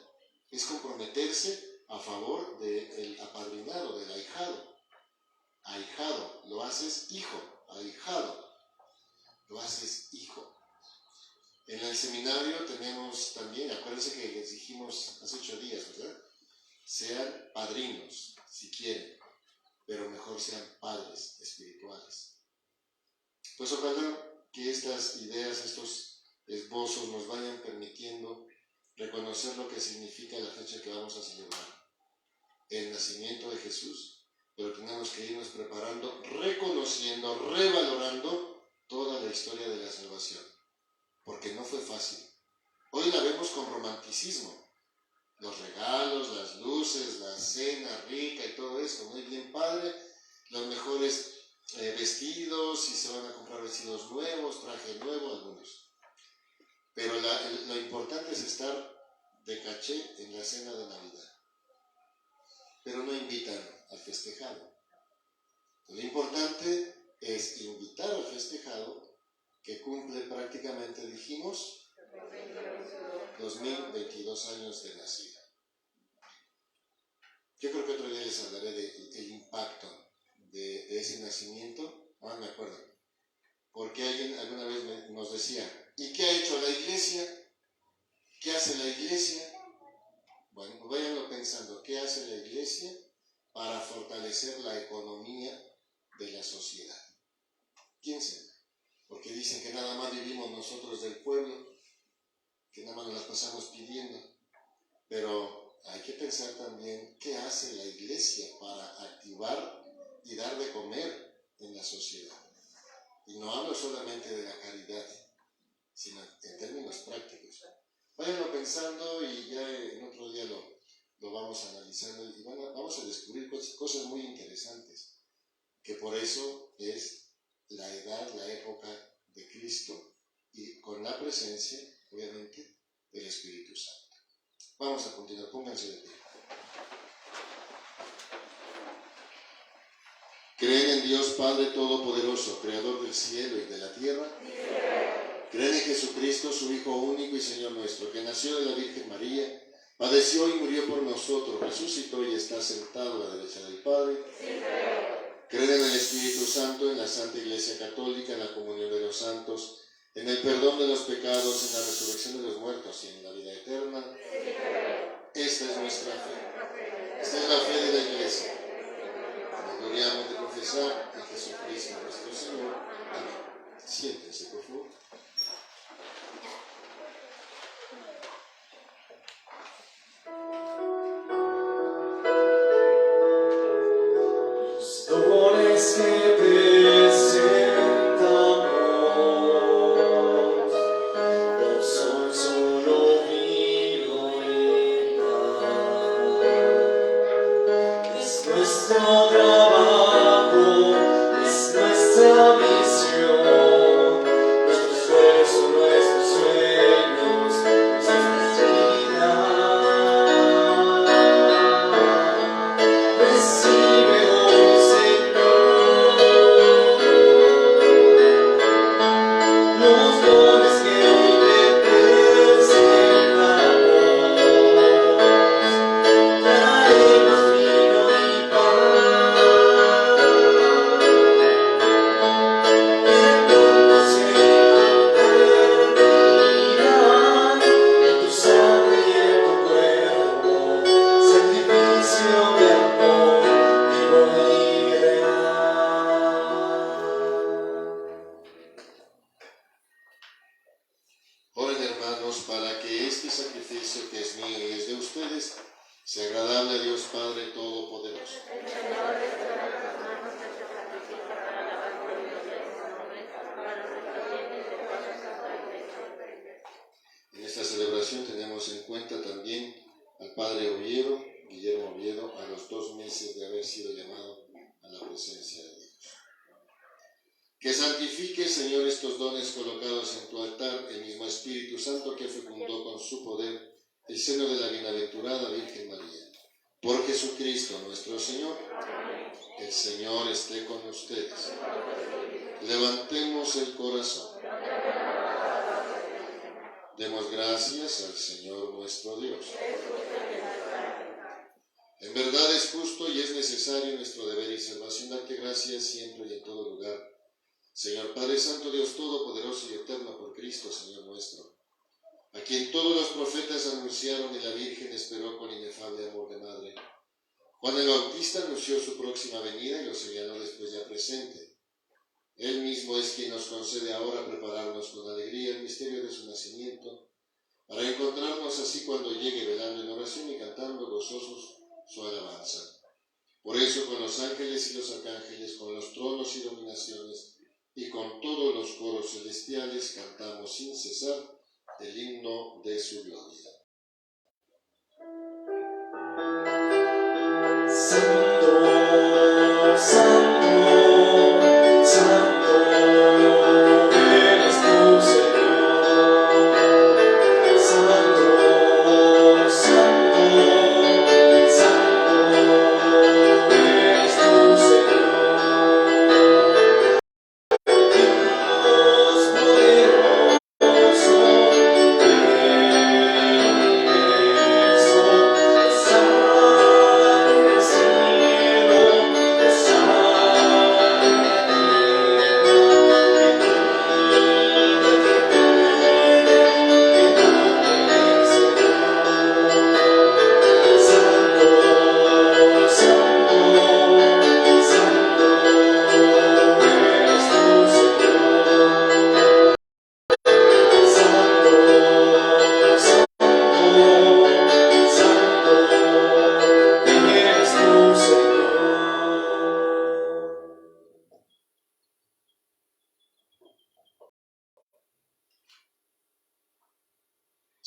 Es comprometerse a favor del apadrinado, del ahijado. Ahijado, lo haces hijo. Ahijado, lo haces hijo. En el seminario tenemos también, acuérdense que les dijimos hace 8 días, ¿verdad? Sean padrinos, si quieren, pero mejor sean padres espirituales. Pues ojalá que estas ideas, estos esbozos nos vayan permitiendo reconocer lo que significa la fecha que vamos a celebrar, el nacimiento de Jesús, pero tenemos que irnos preparando, reconociendo, revalorando toda la historia de la salvación, porque no fue fácil. Hoy la vemos con romanticismo, los regalos, las luces, la cena rica y todo eso, muy bien padre, los mejores vestidos, si se van a comprar vestidos nuevos, traje nuevo, algunos. Pero lo importante es estar de caché en la cena de Navidad. Pero no invitan al festejado. Lo importante es invitar al festejado, que cumple prácticamente, dijimos, 2022 años de nacida. Yo creo que otro día les hablaré del impacto de ese nacimiento. Me acuerdo. porque alguien alguna vez nos decía, ¿y qué ha hecho la iglesia? ¿Qué hace la iglesia? Bueno, váyanlo pensando, ¿qué hace la iglesia para fortalecer la economía de la sociedad? ¿Quién sabe? Porque dicen que nada más vivimos nosotros del pueblo, que nada más nos las pasamos pidiendo, pero hay que pensar también qué hace la iglesia para activar y dar de comer en la sociedad. Y no hablo solamente de la caridad, sino en términos prácticos. Váyanlo pensando y ya en otro día lo vamos analizando y vamos a descubrir cosas muy interesantes, que por eso es la edad, la época de Cristo y con la presencia, obviamente, del Espíritu Santo. Vamos a continuar, pónganse de pie. ¿Creen en Dios Padre Todopoderoso, Creador del cielo y de la tierra? ¿Creen en Jesucristo, su Hijo único y Señor nuestro, que nació de la Virgen María, padeció y murió por nosotros, resucitó y está sentado a la derecha del Padre? ¿Creen en el Espíritu Santo, en la Santa Iglesia Católica, en la comunión de los santos, en el perdón de los pecados, en la resurrección de los muertos y en la vida eterna? Esta es nuestra fe. Esta es la fe de la Iglesia. Nos gloriamos de confesar en Jesucristo nuestro Señor. Amén. Siéntense, por favor. Los dones que presentamos no son solo vino y pan, es nuestro trabajo, es nuestra misión, nuestro esfuerzo, nuestros sueños, nuestras vidas. Recibe hoy, Señor, los dones que hoy te presentamos. Traemos vino y pan, que pronto se convertirán en tu sangre y en tu cuerpo, sacrificio de amor vivo y real. Oren, hermanos, para que este sacrificio que es mío y es de ustedes sea agradable a Dios Padre Todopoderoso. En esta celebración tenemos en cuenta también al Padre Oviedo, Guillermo Oviedo, a los 2 meses de haber sido llamado a la presencia de Dios. Que santifique, Señor, estos dones colocados en tu altar, el mismo Espíritu Santo que fecundó con su poder el seno de la bienaventurada Virgen María. Por Jesucristo nuestro Señor. El Señor esté con ustedes. Levantemos el corazón. Demos gracias al Señor nuestro Dios. En verdad es justo y es necesario nuestro deber y salvación darte gracias siempre y en todo lugar. Señor Padre Santo, Dios Todopoderoso y Eterno, por Cristo, Señor nuestro, a quien todos los profetas anunciaron y la Virgen esperó con inefable amor de madre. Juan el Bautista anunció su próxima venida y lo señaló después ya presente. Él mismo es quien nos concede ahora prepararnos con alegría el misterio de su nacimiento, para encontrarnos así cuando llegue velando en oración y cantando gozosos su alabanza. Por eso con los ángeles y los arcángeles, con los tronos y dominaciones, y con todos los coros celestiales cantamos sin cesar el himno de su gloria. Santo, santo, santo, eres tú, Señor. Santo, santo, santo, eres tú, Señor. Dios poderoso, universo, San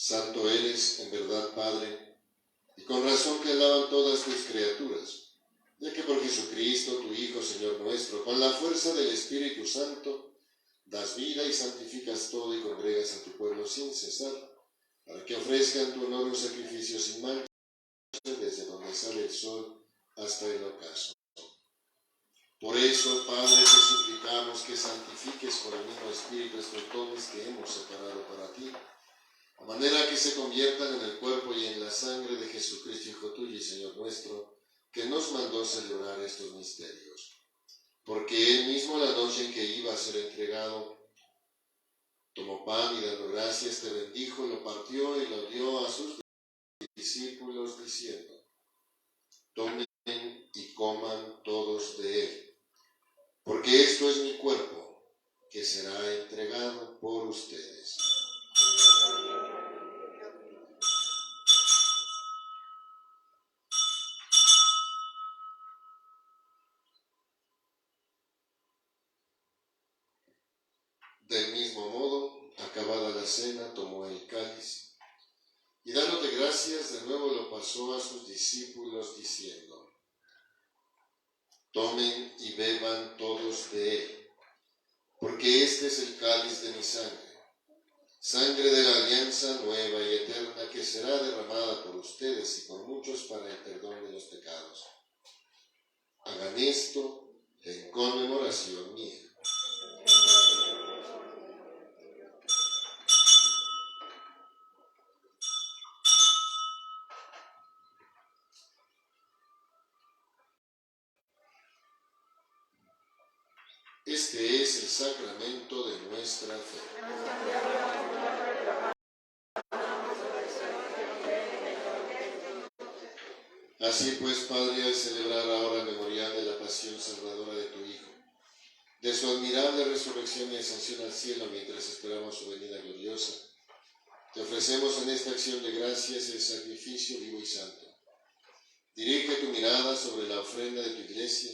Santo eres, en verdad, Padre, y con razón te alaban todas tus criaturas, ya que por Jesucristo, tu Hijo, Señor nuestro, con la fuerza del Espíritu Santo, das vida y santificas todo y congregas a tu pueblo sin cesar, para que ofrezcan tu honor un sacrificio sin mancha, desde donde sale el sol hasta el ocaso. Por eso, Padre, te suplicamos que santifiques con el mismo Espíritu estos dones que hemos separado para ti, a manera que se conviertan en el cuerpo y en la sangre de Jesucristo, Hijo tuyo y Señor nuestro, que nos mandó celebrar estos misterios. Porque él mismo, la noche en que iba a ser entregado, tomó pan y dando gracias te bendijo, lo partió y lo dio a sus discípulos diciendo: tomen y coman todos de él, porque esto es mi cuerpo, que será entregado por ustedes. Del mismo modo, acabada la cena, tomó el cáliz, y dándote gracias, de nuevo lo pasó a sus discípulos, diciendo: tomen y beban todos de él, porque este es el cáliz de mi sangre, sangre de la alianza nueva y eterna, que será derramada por ustedes y por muchos para el perdón de los pecados. Hagan esto en conmemoración mía. Este es el sacramento de nuestra fe. Así pues, Padre, al celebrar ahora el memorial de la pasión salvadora de tu Hijo, de su admirable resurrección y ascensión al cielo mientras esperamos su venida gloriosa, te ofrecemos en esta acción de gracias el sacrificio vivo y santo. Dirige tu mirada sobre la ofrenda de tu iglesia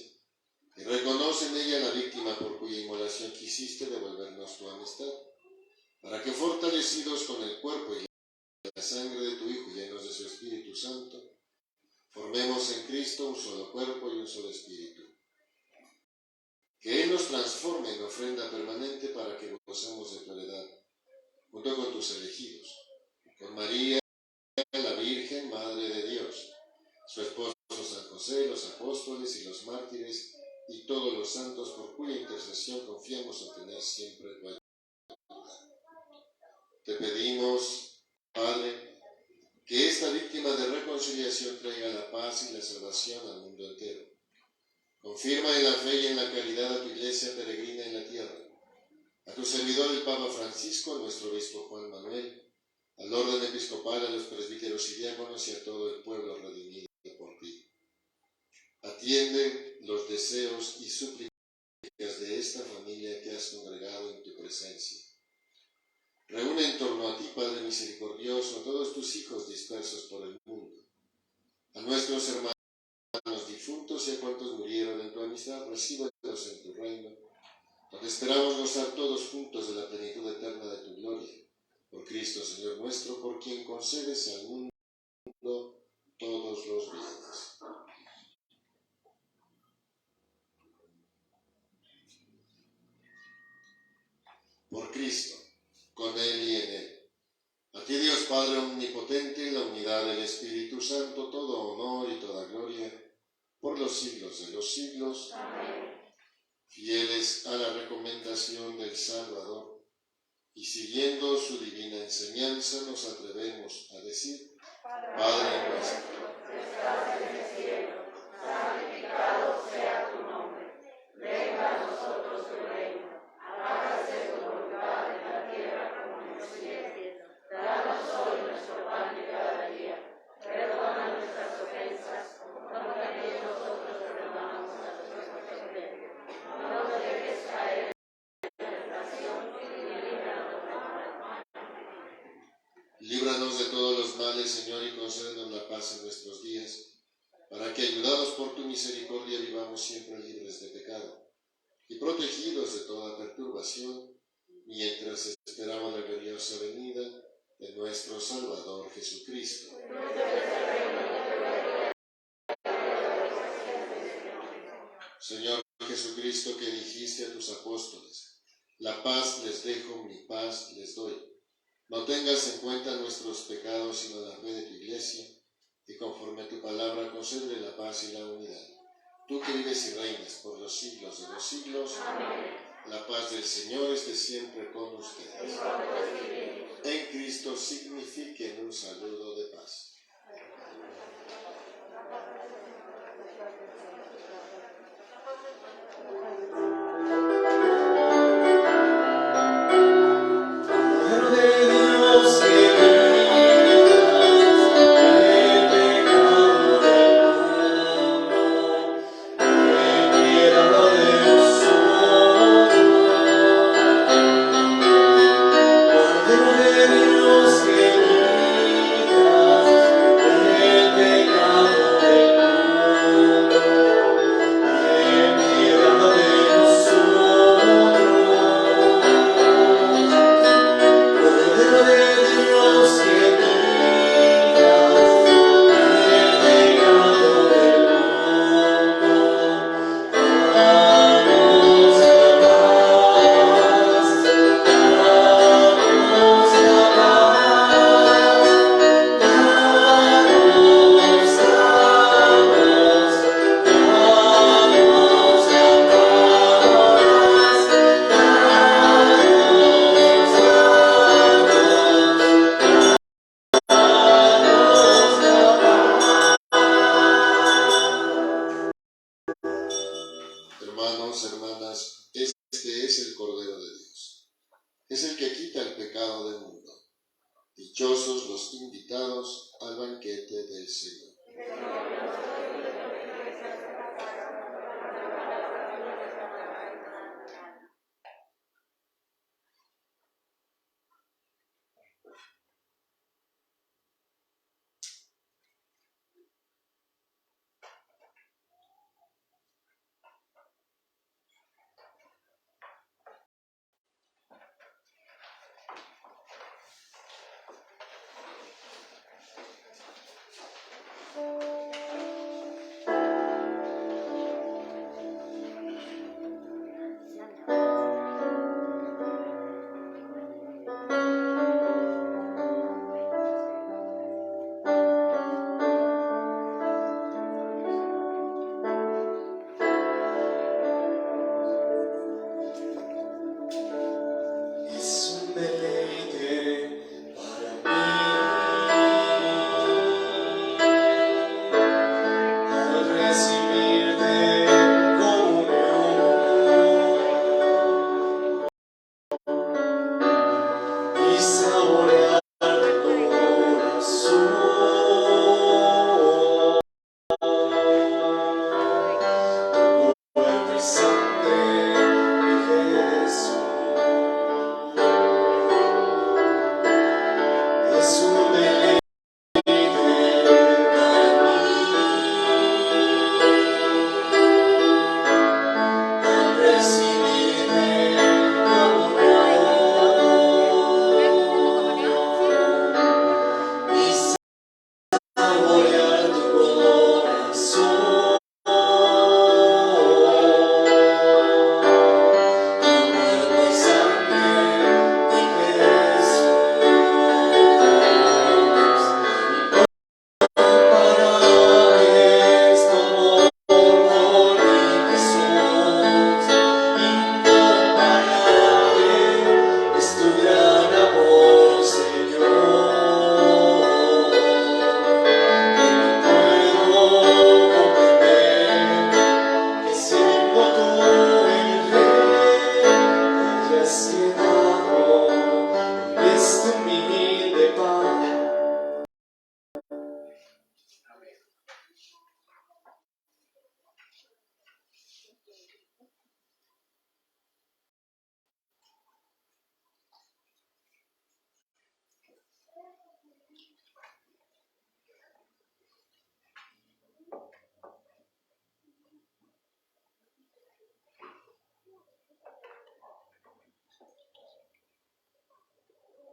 y reconoce en ella la víctima por cuya inmolación quisiste devolvernos tu amistad, para que, fortalecidos con el cuerpo y la sangre de tu Hijo, llenos de su Espíritu Santo, formemos en Cristo un solo cuerpo y un solo espíritu. Que Él nos transforme en ofrenda permanente para que gocemos de tu heredad, junto con tus elegidos, con María, la Virgen, Madre de Dios, su esposo San José, los apóstoles y los mártires, y todos los santos por cuya intercesión confiamos obtener siempre tu ayuda. Te pedimos, Padre, que esta víctima de reconciliación traiga la paz y la salvación al mundo entero. Confirma en la fe y en la caridad a tu iglesia peregrina en la tierra, a tu servidor el Papa Francisco, a nuestro obispo Juan Manuel, al orden episcopal, a los presbíteros y diáconos y a todo el pueblo redimido por ti. Atiende los deseos y súplicas de esta familia que has congregado en tu presencia. Reúne en torno a ti, Padre misericordioso, a todos tus hijos dispersos por el mundo, a nuestros hermanos difuntos y a cuantos murieron en tu amistad, recíbelos en tu reino, donde esperamos gozar todos juntos de la plenitud eterna de tu gloria. Por Cristo, Señor nuestro, por quien concedes al mundo todos los bienes. Por Cristo, con Él y en Él. A ti, Dios Padre omnipotente, en la unidad del Espíritu Santo, todo honor y toda gloria, por los siglos de los siglos. Amén. Fieles a la recomendación del Salvador, y siguiendo su divina enseñanza, nos atrevemos a decir: Padre nuestro, que estás en el cielo, santificado sea tu nombre. Venga a nosotros tu reino. Hágase tu voluntad en la tierra como en el cielo. Danos hoy nuestro pan de cada día. Perdona nuestras ofensas, como también nosotros perdonamos a nuestros ofensores. No nos dejes caer en la tentación y líbranos del mal. líbranos de todos los males, Señor, y concédenos la paz en nuestros días, para que, ayudados por tu misericordia, vivamos siempre libres de pecado y protegidos de toda perturbación, mientras esperamos la gloriosa venida de nuestro Salvador Jesucristo. Señor Jesucristo, que dijiste a tus apóstoles, la paz les dejo, mi paz les doy. No tengas en cuenta nuestros pecados, sino la fe de tu Iglesia, y conforme a tu palabra concédele la paz y la unidad. Tú que vives y reinas por los siglos de los siglos, amén. La paz del Señor esté siempre con ustedes. En Cristo signifiquen un saludo de paz. Hermanos, hermanas, este es el Cordero de Dios. Es el que quita el pecado del mundo. Dichosos los invitados al banquete del Señor.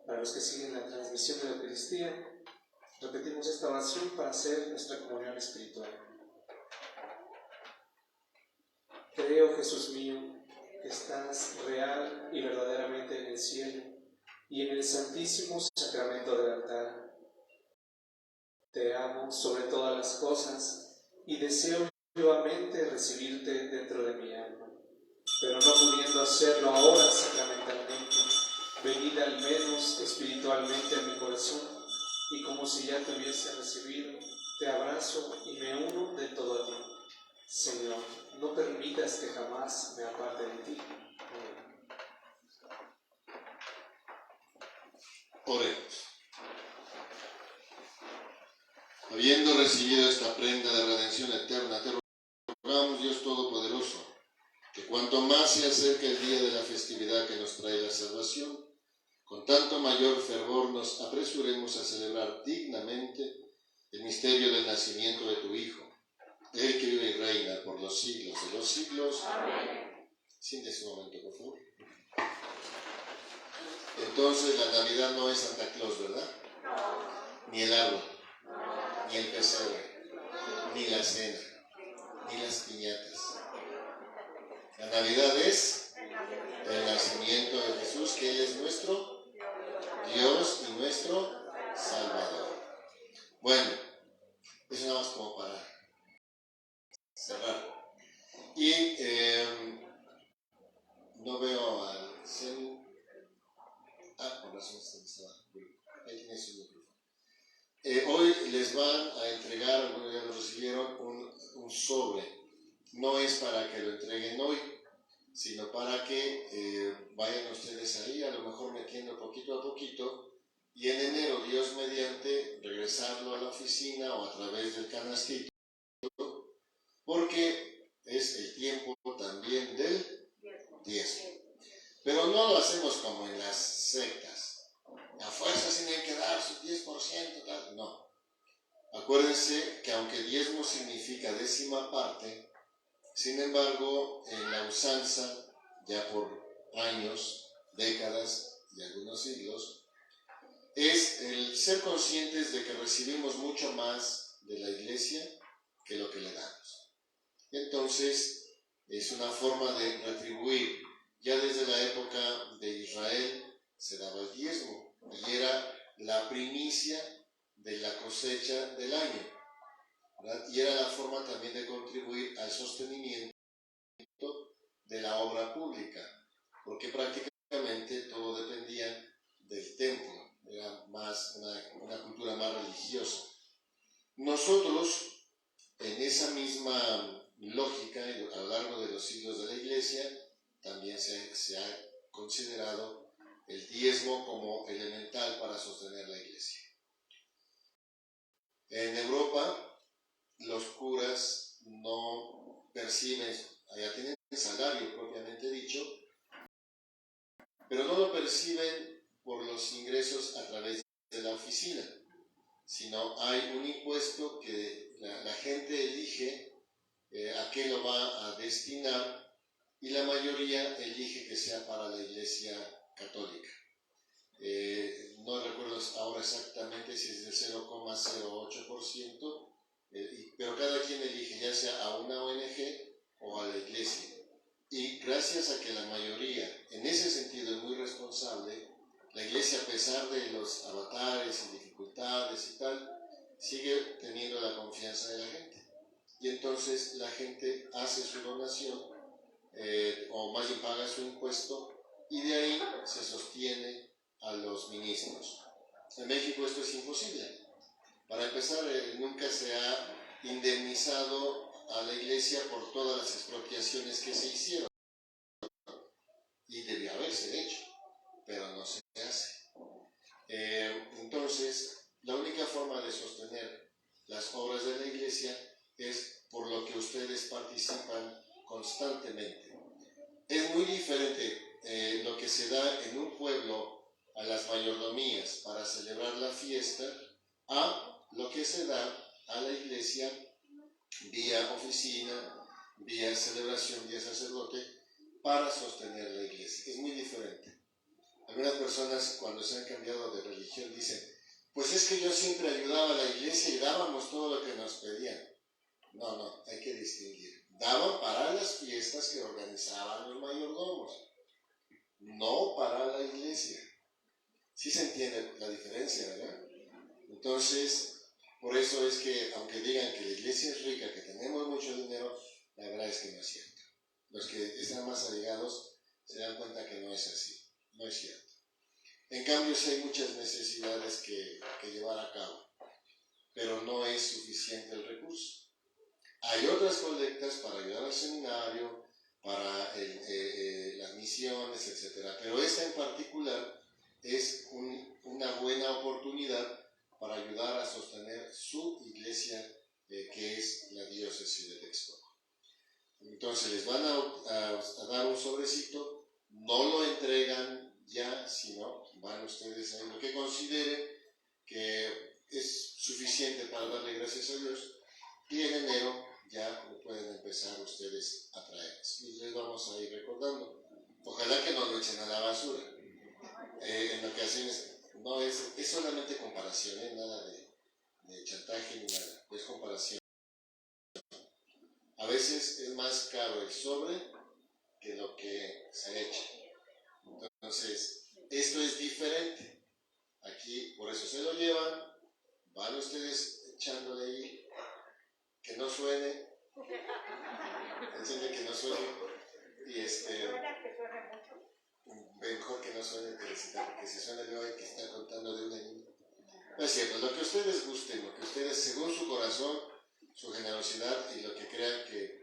Para los que siguen la transmisión de la Eucaristía, repetimos esta oración para hacer nuestra comunión espiritual. Creo, Jesús mío, que estás real y verdaderamente en el cielo y en el santísimo sacramento del altar. Te amo sobre todas las cosas y deseo vivamente recibirte dentro de mi alma, pero no pudiendo hacerlo ahora sacramentalmente, venid al menos espiritualmente a mi corazón, y como si ya te hubiese recibido, te abrazo y me uno de todo a ti. Señor, no permitas que jamás me aparte de ti. Amén. Oremos. Habiendo recibido esta prenda de redención eterna, te rogamos, Dios Todopoderoso, que cuanto más se acerca el día de la festividad que nos trae la salvación, con tanto mayor fervor nos apresuremos a celebrar dignamente el misterio del nacimiento de tu Hijo, Él que vive y reina por los siglos de los siglos. Amén. Siéntese un momento, por favor. Entonces la Navidad no es Santa Claus, ¿verdad? No. Ni el árbol, no. Ni el pesebre, no. Ni la cena, ni las piñatas. La Navidad es el nacimiento de Jesús, que Él es nuestro Dios y nuestro Salvador. Bueno, eso nada más como para cerrar. Y no veo al Zen. Por razón estaba. Ahí tiene su micrófono. Hoy les van a entregar, algunos ya lo recibieron, un sobre. No es para que lo entreguen hoy, sino para que vayan ustedes ahí, a lo mejor metiendo poquito a poquito, y en enero, Dios mediante, regresarlo a la oficina o a través del canastito, porque es el tiempo también del diezmo. Pero no lo hacemos como en las sectas. A fuerzas tienen que dar su 10%, tal. No. Acuérdense que aunque diezmo significa décima parte, sin embargo, en la usanza, ya por años, décadas y algunos siglos, es el ser conscientes de que recibimos mucho más de la Iglesia que lo que le damos. Entonces, es una forma de retribuir. Ya desde la época de Israel se daba el diezmo y era la primicia de la cosecha del año, ¿verdad? Y era la forma también de contribuir al sostenimiento de la obra pública, porque prácticamente todo dependía del templo, era más una cultura más religiosa. Nosotros, en esa misma lógica, a lo largo de los siglos de la Iglesia, también se ha considerado el diezmo como elemental para sostener la Iglesia. En Europa, los curas no perciben, allá tienen salario propiamente dicho, pero no lo perciben por los ingresos a través de la oficina, sino hay un impuesto que la gente elige a qué lo va a destinar, y la mayoría elige que sea para la Iglesia Católica. No recuerdo ahora exactamente si es del 0,08%, pero cada quien elige ya sea a una ONG o a la Iglesia. Y gracias a que la mayoría, en ese sentido, es muy responsable, la Iglesia, a pesar de los avatares y dificultades y tal, sigue teniendo la confianza de la gente. Y entonces la gente hace su donación, o más bien paga su impuesto, y de ahí se sostiene a los ministros. En México esto es imposible. Para empezar, nunca se ha indemnizado a la Iglesia por todas las expropiaciones que se hicieron. Y debió haberse hecho, pero no se hace. Entonces, la única forma de sostener las obras de la Iglesia es por lo que ustedes participan constantemente. Es muy diferente lo que se da en un pueblo a las mayordomías para celebrar la fiesta a lo que se da a la Iglesia vía oficina, vía celebración, vía sacerdote, para sostener la Iglesia. Es muy diferente. Algunas personas cuando se han cambiado de religión dicen, pues es que yo siempre ayudaba a la iglesia y dábamos todo lo que nos pedían. No, hay que distinguir. Daban para las fiestas que organizaban los mayordomos, no para la iglesia. Sí se entiende la diferencia, ¿verdad? Entonces, por eso es que, aunque digan que la iglesia es rica, que tenemos mucho dinero, la verdad es que no es cierto. Los que están más allegados se dan cuenta que no es así, no es cierto. En cambio, sí hay muchas necesidades que llevar a cabo, pero no es suficiente el recurso. Hay otras colectas para ayudar al seminario, para las misiones, etc. Pero esta en particular es una buena oportunidad para ayudar a sostener su iglesia, que es la diócesis de Texcoco. Entonces les van a dar un sobrecito, no lo entregan ya, sino van ustedes a lo que consideren que es suficiente para darle gracias a Dios, y en enero ya lo pueden empezar ustedes a traer. Y les vamos a ir recordando. Ojalá que no lo echen a la basura. En ocasiones no es solamente comparación, nada de chantaje ni nada, es comparación. A veces es más caro el sobre que lo que se echa. Entonces, esto es diferente. Aquí, por eso se lo llevan, van ustedes echándole ahí, que no suene, enseña que no suene, y mejor que no suene Teresita, porque si suena yo hay que estar contando de una niña. No es cierto, lo que ustedes gusten, lo que ustedes, según su corazón, su generosidad y lo que crean que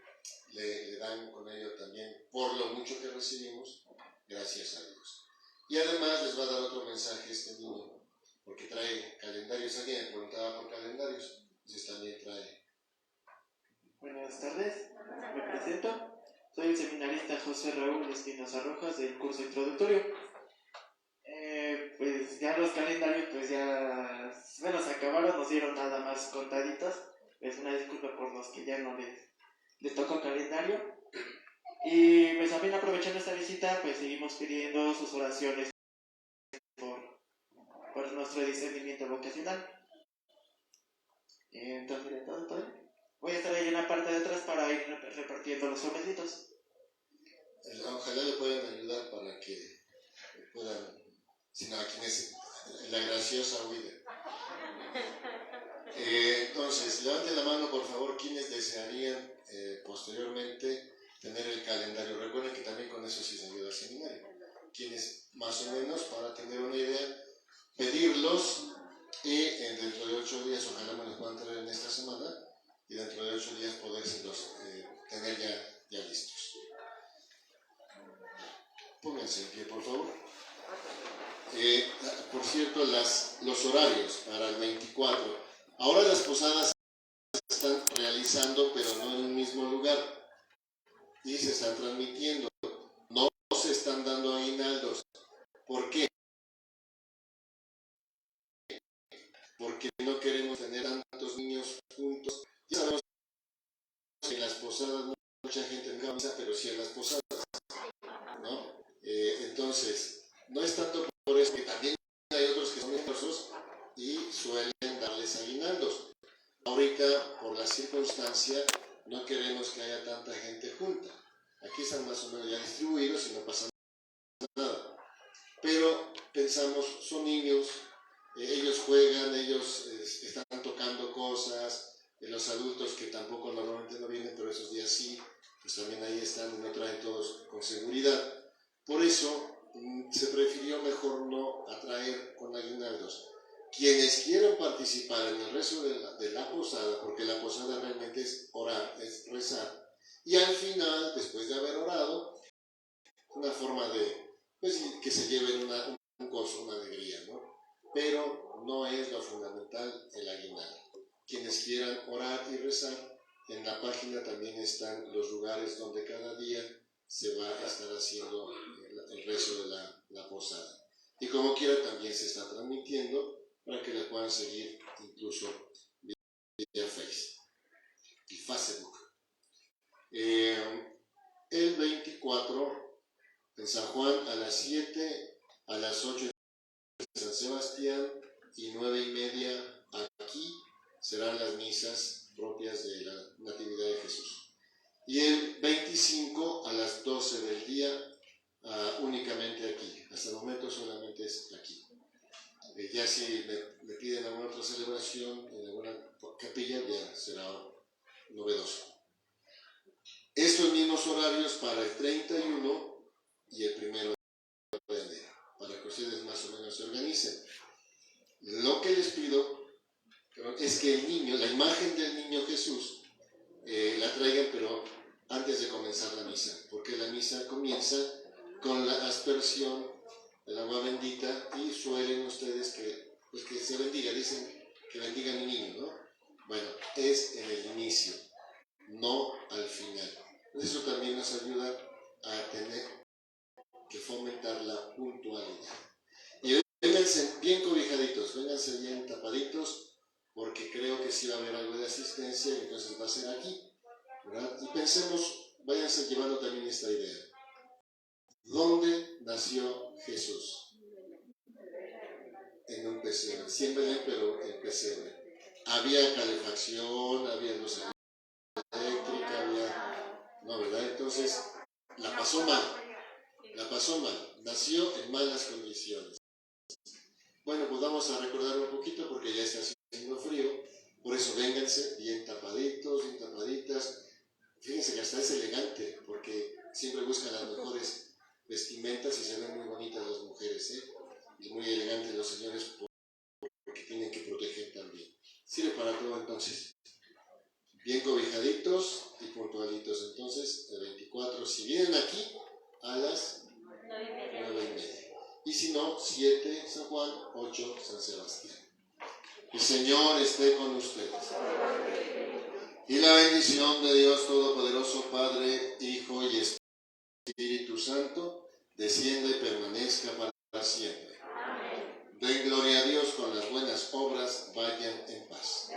le dan con ello también, por lo mucho que recibimos, gracias a Dios. Y además les va a dar otro mensaje este niño, porque trae calendarios. Alguien me preguntaba por calendarios, entonces también trae. Buenas tardes, me presento. Soy el seminarista José Raúl Espinosa Rojas del curso introductorio. Pues ya los calendarios pues ya, bueno, se acabaron, nos dieron nada más contaditos. Es una disculpa por los que ya no les tocó calendario. Y pues también aprovechando esta visita, pues seguimos pidiendo sus oraciones por nuestro discernimiento vocacional. Entonces, de todo. Voy a estar ahí en la parte de atrás para ir repartiendo los sobrecitos. Ojalá le puedan ayudar para que puedan, sino a quienes la graciosa huida. Entonces, levanten la mano por favor quienes desearían posteriormente tener el calendario. Recuerden que también con eso sí se ayuda al seminario. Quienes más o menos, para tener una idea, pedirlos, y dentro de 8 días, ojalá me los puedan traer en esta semana, y dentro de 8 días podérselos tener ya listos. Pónganse en pie, por favor. Por cierto, los horarios para el 24. Ahora las posadas se están realizando, pero no en un mismo lugar. Y se están transmitiendo. No se están dando aguinaldos. ¿Por qué? Porque no queremos tener tantos niños juntos. Ya sabemos que en las posadas mucha gente no camisa, pero sí en las posadas, ¿no? Entonces, no es tanto por eso, que también hay otros que son generosos y suelen darles aguinaldos. Ahorita, por la circunstancia, no queremos que haya tanta gente junta. Aquí están más o menos ya distribuidos y no pasa nada. Pero pensamos, son niños, ellos juegan, ellos están tocando cosas, los adultos que tampoco normalmente no vienen, pero esos días sí, pues también ahí están y no traen todos con seguridad. Por eso se prefirió mejor no atraer con aguinaldos. Quienes quieran participar en el resto de la posada, porque la posada realmente es orar, es rezar, y al final, después de haber orado, una forma de, pues, que se lleven un gozo, una alegría, ¿no? Pero no es lo fundamental el aguinaldo. Quienes quieran orar y rezar, en la página también están los lugares donde cada día se va a estar haciendo el rezo de la posada. Y como quiera también se está transmitiendo para que la puedan seguir incluso vía Facebook y Facebook. El 24 en San Juan a las 7 a las 8 en San Sebastián y 9:30 aquí serán las misas propias de la Natividad de Jesús. Y el 25 a las 12 del día únicamente aquí. Hasta el momento solamente es aquí. Ya si me piden alguna otra celebración en alguna capilla ya será novedoso. Estos mismos horarios para el 31 y el 1 de enero, para que ustedes más o menos se organicen. Lo que les pido es que el niño, la imagen del niño Jesús, la traigan, pero antes de comenzar la misa, porque la misa comienza con la aspersión del agua bendita y suelen ustedes que se bendiga, dicen que bendiga mi niño, ¿no? Bueno, es en el inicio, no al final. Eso también nos ayuda a tener que fomentar la puntualidad. Y vénganse bien cobijaditos, vénganse bien tapaditos, porque creo que sí va a haber algo de asistencia y entonces va a ser aquí, ¿verdad? Y pensemos, váyanse llevando también esta idea. ¿Dónde nació Jesús? En un pesebre, siempre, pero en pesebre. Había calefacción, había luz eléctrica, no, ¿verdad? Entonces, la pasó mal, nació en malas condiciones. Bueno, pues vamos a recordar un poquito porque ya está haciendo frío, por eso vénganse bien tapaditos, bien tapaditas. Fíjense que hasta es elegante, porque siempre buscan las mejores vestimentas y se ven muy bonitas las mujeres, ¿eh? Y muy elegantes los señores porque tienen que proteger también. Sirve para todo entonces. Bien cobijaditos y puntualitos. Entonces, el 24, si vienen aquí, a las 9:30. Y si no, 7 San Juan, 8 San Sebastián. El Señor esté con ustedes. Y la bendición de Dios Todopoderoso, Padre, Hijo y Espíritu Santo, descienda y permanezca para siempre. Den gloria a Dios, con las buenas obras vayan en paz.